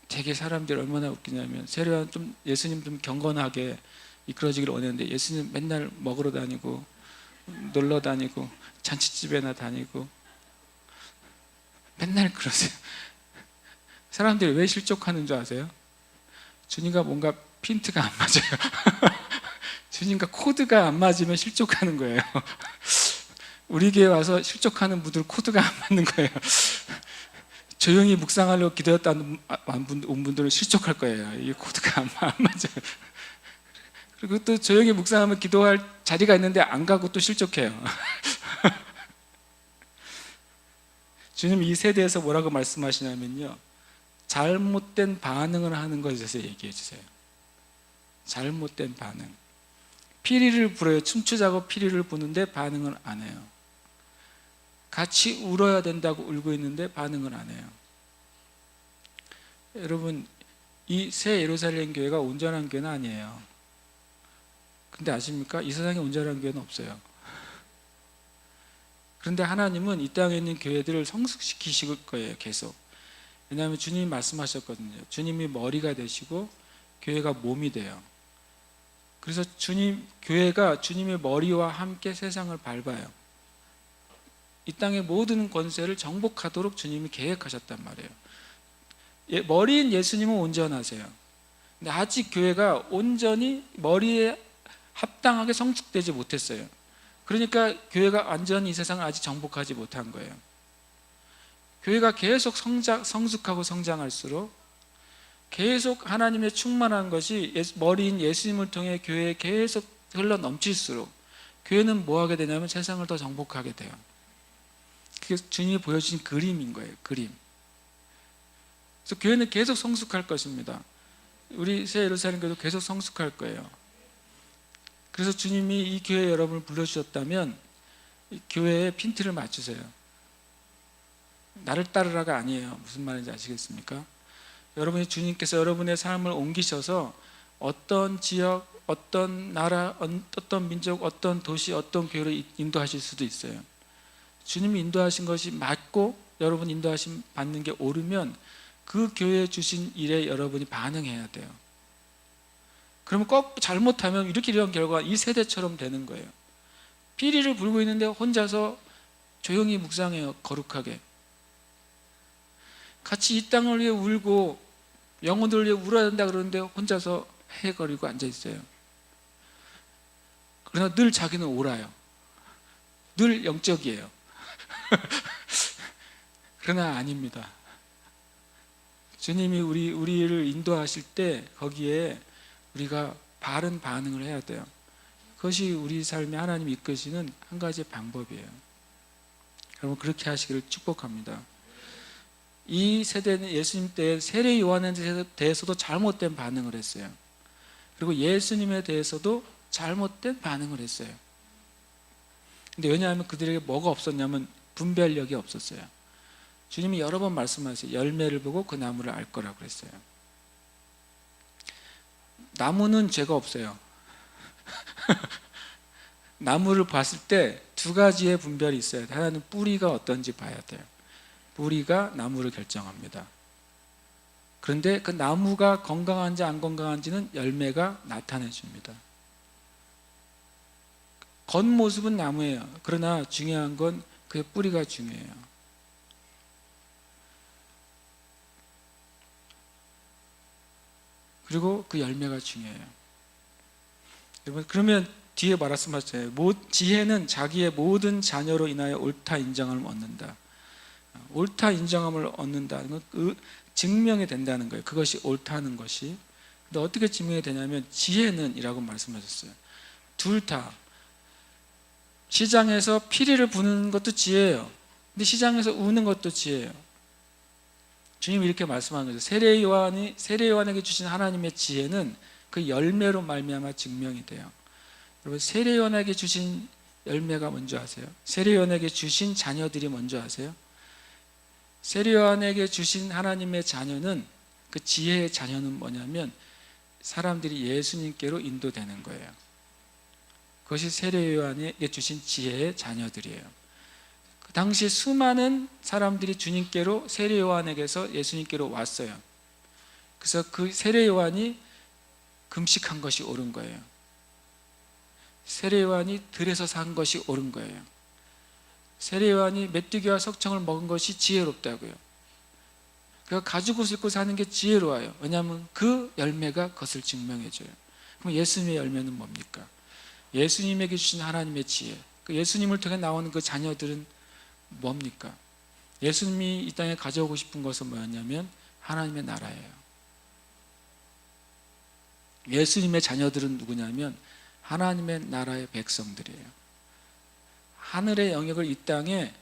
되게 사람들이 얼마나 웃기냐면 세례 요한 예수님 좀 경건하게 이끌어지기를 원했는데 예수님 맨날 먹으러 다니고 놀러 다니고 잔치집에나 다니고 맨날 그러세요. 사람들이 왜 실족하는 줄 아세요? 주님과 뭔가 핀트가 안 맞아요. 주님과 코드가 안 맞으면 실족하는 거예요. 우리 교회 와서 실족하는 분들 코드가 안 맞는 거예요. 조용히 묵상하려고 기도했다 온 분들은 실족할 거예요. 이 코드가 안 맞아요. 그리고 또 조용히 묵상하면 기도할 자리가 있는데 안 가고 또 실족해요. 주님 이 세대에서 뭐라고 말씀하시냐면요, 잘못된 반응을 하는 것에 대해서 얘기해 주세요. 잘못된 반응. 피리를 불어요. 춤추자고 피리를 부는데 반응을 안 해요. 같이 울어야 된다고 울고 있는데 반응을 안 해요. 여러분, 이 새 예루살렘 교회가 온전한 교회는 아니에요. 근데 아십니까? 이 세상에 온전한 교회는 없어요. 그런데 하나님은 이 땅에 있는 교회들을 성숙시키실 거예요, 계속. 왜냐하면 주님이 말씀하셨거든요. 주님이 머리가 되시고 교회가 몸이 돼요. 그래서 교회가 주님의 머리와 함께 세상을 밟아요. 이 땅의 모든 권세를 정복하도록 주님이 계획하셨단 말이에요. 머리인 예수님은 온전하세요. 근데 아직 교회가 온전히 머리에 합당하게 성숙되지 못했어요. 그러니까 교회가 완전히 이 세상을 아직 정복하지 못한 거예요. 교회가 계속 성숙하고 성장할수록 계속 하나님의 충만한 것이 머리인 예수님을 통해 교회에 계속 흘러 넘칠수록 교회는 뭐 하게 되냐면 세상을 더 정복하게 돼요. 그게 주님이 보여주신 그림인 거예요. 그림. 그래서 교회는 계속 성숙할 것입니다. 우리 새 예루살렘 교회도 계속 성숙할 거예요. 그래서 주님이 이 교회 여러분을 불러주셨다면 이 교회에 핀트를 맞추세요. 나를 따르라가 아니에요. 무슨 말인지 아시겠습니까? 여러분이 주님께서 여러분의 삶을 옮기셔서 어떤 지역, 어떤 나라, 어떤 민족, 어떤 도시, 어떤 교회를 인도하실 수도 있어요. 주님이 인도하신 것이 맞고 여러분 인도하심 받는 게 옳으면 그 교회에 주신 일에 여러분이 반응해야 돼요. 그러면 꼭 잘못하면 이렇게 이런 결과가 이 세대처럼 되는 거예요. 피리를 불고 있는데 혼자서 조용히 묵상해요. 거룩하게. 같이 이 땅을 위해 울고 영혼들을 위해 울어야 된다 그러는데 혼자서 헤헤거리고 앉아있어요. 그러나 늘 자기는 옳아요. 늘 영적이에요. 그러나 아닙니다. 주님이 우리를 인도하실 때 거기에 우리가 바른 반응을 해야 돼요. 그것이 우리 삶에 하나님이 이끄시는 한 가지 방법이에요. 여러분 그렇게 하시기를 축복합니다. 이 세대는 예수님 때 세례 요한에 대해서도 잘못된 반응을 했어요. 그리고 예수님에 대해서도 잘못된 반응을 했어요. 근데 왜냐하면 그들에게 뭐가 없었냐면 분별력이 없었어요. 주님이 여러 번 말씀하세요. 열매를 보고 그 나무를 알 거라고 그랬어요. 나무는 죄가 없어요. 나무를 봤을 때 두 가지의 분별이 있어요. 하나는 뿌리가 어떤지 봐야 돼요. 뿌리가 나무를 결정합니다. 그런데 그 나무가 건강한지 안 건강한지는 열매가 나타내 줍니다. 겉모습은 나무예요. 그러나 중요한 건 그의 뿌리가 중요해요. 그리고 그 열매가 중요해요. 여러분 그러면 뒤에 말씀하셨잖아요. 지혜는 자기의 모든 자녀로 인하여 옳다 인정함을 얻는다. 옳다 인정함을 얻는다는 건 증명이 된다는 거예요. 그것이 옳다는 것이. 근데 어떻게 증명이 되냐면 지혜는 이라고 말씀하셨어요. 둘 다. 시장에서 피리를 부는 것도 지혜예요. 근데 시장에서 우는 것도 지혜예요. 주님이 이렇게 말씀하는 거죠. 세례 요한에게 주신 하나님의 지혜는 그 열매로 말미암아 증명이 돼요. 여러분 세례 요한에게 주신 열매가 뭔지 아세요? 세례 요한에게 주신 자녀들이 뭔지 아세요? 세례 요한에게 주신 하나님의 자녀는 그 지혜의 자녀는 뭐냐면 사람들이 예수님께로 인도되는 거예요. 그것이 세례 요한에게 주신 지혜의 자녀들이에요. 그 당시 수많은 사람들이 주님께로 세례 요한에게서 예수님께로 왔어요. 그래서 그 세례 요한이 금식한 것이 옳은 거예요. 세례 요한이 들에서 산 것이 옳은 거예요. 세례 요한이 메뚜기와 석청을 먹은 것이 지혜롭다고요. 그가 가죽옷을 입고 사는 게 지혜로워요. 왜냐하면 그 열매가 그것을 증명해줘요. 그럼 예수님의 열매는 뭡니까? 예수님에게 주신 하나님의 지혜. 그 예수님을 통해 나오는 그 자녀들은 뭡니까? 예수님이 이 땅에 가져오고 싶은 것은 뭐였냐면 하나님의 나라예요. 예수님의 자녀들은 누구냐면 하나님의 나라의 백성들이에요. 하늘의 영역을 이 땅에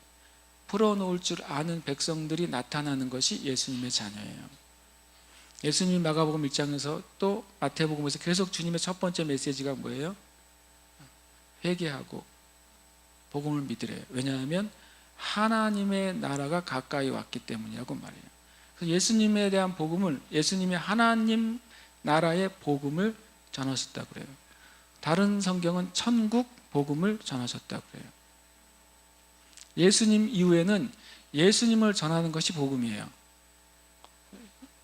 풀어놓을 줄 아는 백성들이 나타나는 것이 예수님의 자녀예요. 예수님이 마가복음 1장에서 또 마태복음에서 계속 주님의 첫 번째 메시지가 뭐예요? 회개하고 복음을 믿으래요. 왜냐하면 하나님의 나라가 가까이 왔기 때문이라고 말해요. 그래서 예수님에 대한 복음을, 예수님이 하나님 나라의 복음을 전하셨다고 그래요. 다른 성경은 천국 복음을 전하셨다고 그래요. 예수님 이후에는 예수님을 전하는 것이 복음이에요.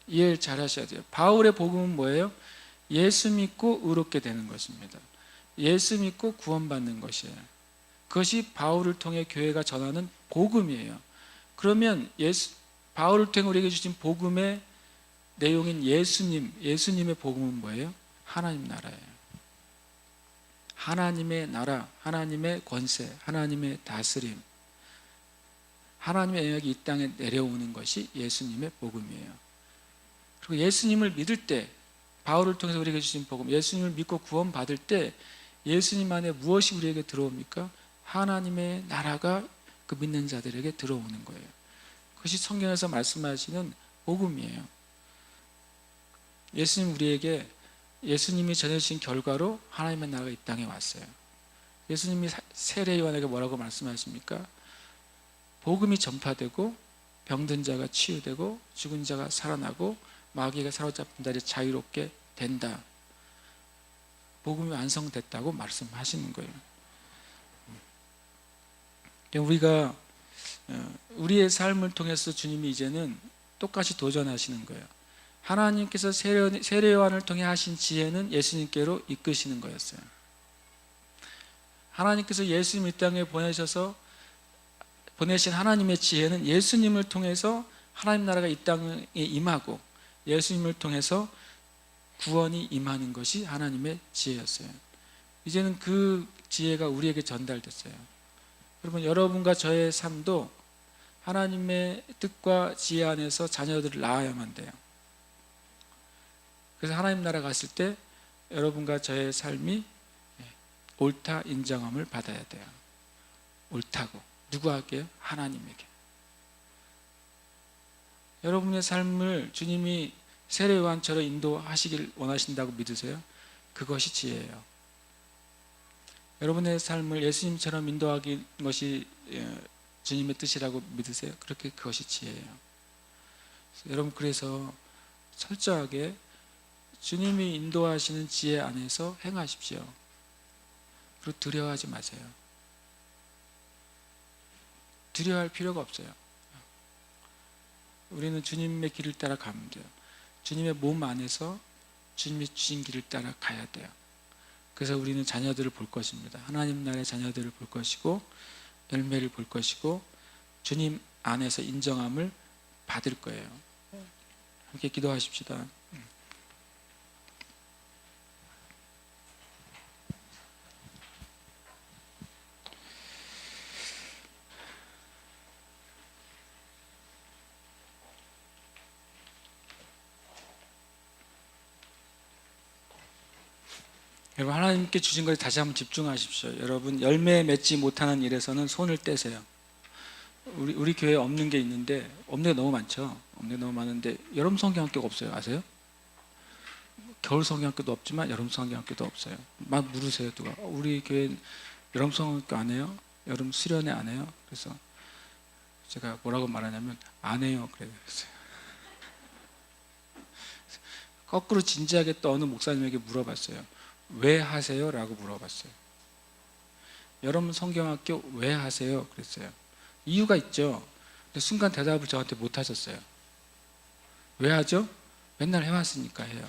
이해를 잘 하셔야 돼요. 바울의 복음은 뭐예요? 예수 믿고 의롭게 되는 것입니다. 예수 믿고 구원받는 것이에요. 그것이 바울을 통해 교회가 전하는 복음이에요. 그러면 바울을 통해 우리에게 주신 복음의 내용인 예수님의 복음은 뭐예요? 하나님 나라예요. 하나님의 나라, 하나님의 권세, 하나님의 다스림, 하나님의 영역이 이 땅에 내려오는 것이 예수님의 복음이에요. 그리고 예수님을 믿을 때, 바울을 통해서 우리에게 주신 복음, 예수님을 믿고 구원받을 때 예수님 안에 무엇이 우리에게 들어옵니까? 하나님의 나라가 그 믿는 자들에게 들어오는 거예요. 그것이 성경에서 말씀하시는 복음이에요. 예수님이 전해주신 결과로 하나님의 나라가 이 땅에 왔어요. 예수님이 세례 요한에게 뭐라고 말씀하십니까? 복음이 전파되고 병든 자가 치유되고 죽은 자가 살아나고 마귀가 사로잡힌 자들이 자유롭게 된다. 복음이 완성됐다고 말씀하시는 거예요. 우리가 우리의 삶을 통해서 주님이 이제는 똑같이 도전하시는 거예요. 하나님께서 세례 요한을 통해 하신 지혜는 예수님께로 이끄시는 거였어요. 하나님께서 예수님 이 땅에 보내신 하나님의 지혜는 예수님을 통해서 하나님 나라가 이 땅에 임하고 예수님을 통해서 구원이 임하는 것이 하나님의 지혜였어요. 이제는 그 지혜가 우리에게 전달됐어요. 여러분, 여러분과 저의 삶도 하나님의 뜻과 지혜 안에서 자녀들을 낳아야만 돼요. 그래서 하나님 나라 갔을 때 여러분과 저의 삶이 옳다 인정함을 받아야 돼요. 옳다고. 누구에게요? 하나님에게. 여러분의 삶을 주님이 세례 요한처럼 인도하시길 원하신다고 믿으세요? 그것이 지혜예요. 여러분의 삶을 예수님처럼 인도하는 것이 주님의 뜻이라고 믿으세요? 그것이 지혜예요. 여러분, 그래서 철저하게 주님이 인도하시는 지혜 안에서 행하십시오. 그리고 두려워하지 마세요. 두려워할 필요가 없어요. 우리는 주님의 길을 따라 가면 돼요. 주님의 몸 안에서 주님이 주신 길을 따라 가야 돼요. 그래서 우리는 자녀들을 볼 것입니다. 하나님 나라의 자녀들을 볼 것이고 열매를 볼 것이고 주님 안에서 인정함을 받을 거예요. 함께 기도하십시다. 여러분, 하나님께 주신 것에 다시 한번 집중하십시오. 여러분, 열매 맺지 못하는 일에서는 손을 떼세요. 우리 교회에 없는 게 있는데, 없는 게 너무 많죠. 없는 게 너무 많은데 여름 성경학교가 없어요. 아세요? 겨울 성경학교도 없지만 여름 성경학교도 없어요. 막 물으세요. 누가 우리 교회 여름 성경학교 안 해요? 여름 수련회 안 해요? 그래서 제가 뭐라고 말하냐면 안 해요. 그래요. 거꾸로 진지하게 또 어느 목사님에게 물어봤어요. 왜 하세요? 라고 물어봤어요. 여러분 성경학교 왜 하세요? 그랬어요. 이유가 있죠. 근데 순간 대답을 저한테 못 하셨어요. 왜 하죠? 맨날 해왔으니까 해요.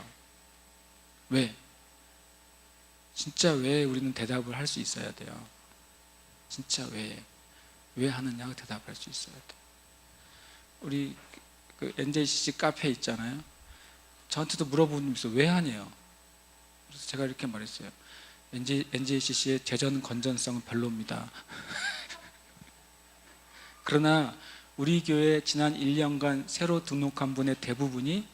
왜? 진짜 왜 우리는 대답을 할 수 있어야 돼요. 진짜 왜 하느냐고 대답할 수 있어야 돼요. 우리 그 NJCC 카페 있잖아요. 저한테도 물어보는 분 있어요. 왜 하냐요? 그래서 제가 이렇게 말했어요. NJCC의 재전 건전성은 별로입니다. 그러나 우리 교회 지난 1년간 새로 등록한 분의 대부분이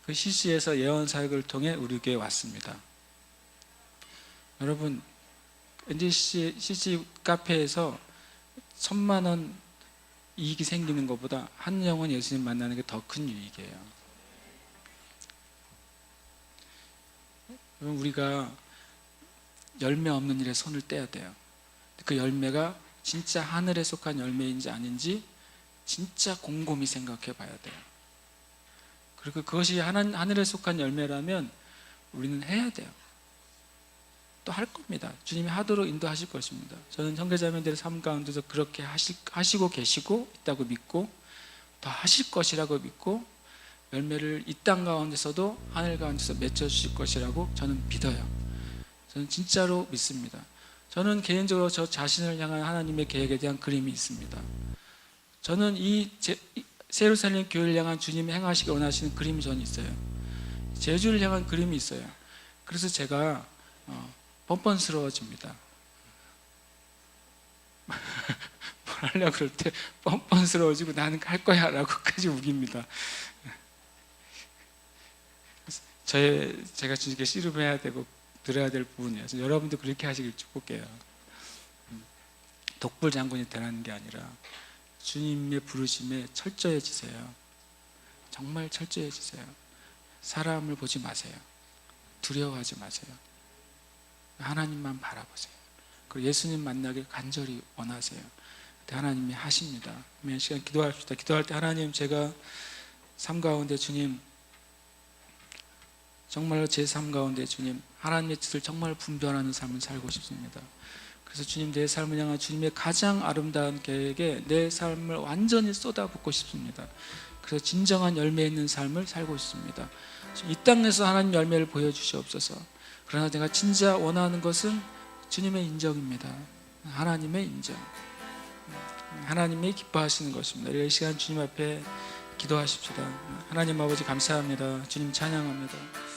그 CC에서 예언 사역을 통해 우리 교회에 왔습니다. 여러분, NJCC 카페에서 1,000만 원 이익이 생기는 것보다 한 영혼 예수님 만나는 게 더 큰 유익이에요. 우리가 열매 없는 일에 손을 떼야 돼요. 그 열매가 진짜 하늘에 속한 열매인지 아닌지 진짜 곰곰이 생각해 봐야 돼요. 그리고 그것이 하늘에 속한 열매라면 우리는 해야 돼요. 또 할 겁니다. 주님이 하도록 인도하실 것입니다. 저는 형제자매들의 삶 가운데서 그렇게 하시고 계시고 있다고 믿고 더 하실 것이라고 믿고 열매를 이 땅 가운데서도 하늘 가운데서 맺어주실 것이라고 저는 믿어요. 저는 진짜로 믿습니다. 저는 개인적으로 저 자신을 향한 하나님의 계획에 대한 그림이 있습니다. 저는 이 예루살렘 교회를 향한 주님이 행하시기 원하시는 그림이 저는 있어요. 제주를 향한 그림이 있어요. 그래서 제가 뻔뻔스러워집니다. 뭘 하려고 그럴 때 뻔뻔스러워지고 나는 할 거야 라고까지 우깁니다. 제가 주님께 씨름해야 되고 들어야 될 부분이에요. 여러분도 그렇게 하시길 축복해요. 독불 장군이 되라는 게 아니라 주님의 부르심에 철저해지세요. 정말 철저해지세요. 사람을 보지 마세요. 두려워하지 마세요. 하나님만 바라보세요. 그리고 예수님 만나길 간절히 원하세요. 하나님이 하십니다. 이 시간 기도합시다. 기도할 때 하나님, 제가 삶 가운데 주님, 정말로 제 삶 가운데 주님, 하나님의 뜻을 정말 분별하는 삶을 살고 싶습니다. 그래서 주님, 내 삶을 향한 주님의 가장 아름다운 계획에 내 삶을 완전히 쏟아붓고 싶습니다. 그래서 진정한 열매 있는 삶을 살고 싶습니다. 이 땅에서 하나님 열매를 보여주시옵소서. 그러나 내가 진짜 원하는 것은 주님의 인정입니다. 하나님의 인정, 하나님이 기뻐하시는 것입니다. 이 시간 주님 앞에 기도하십시다. 하나님 아버지 감사합니다. 주님 찬양합니다.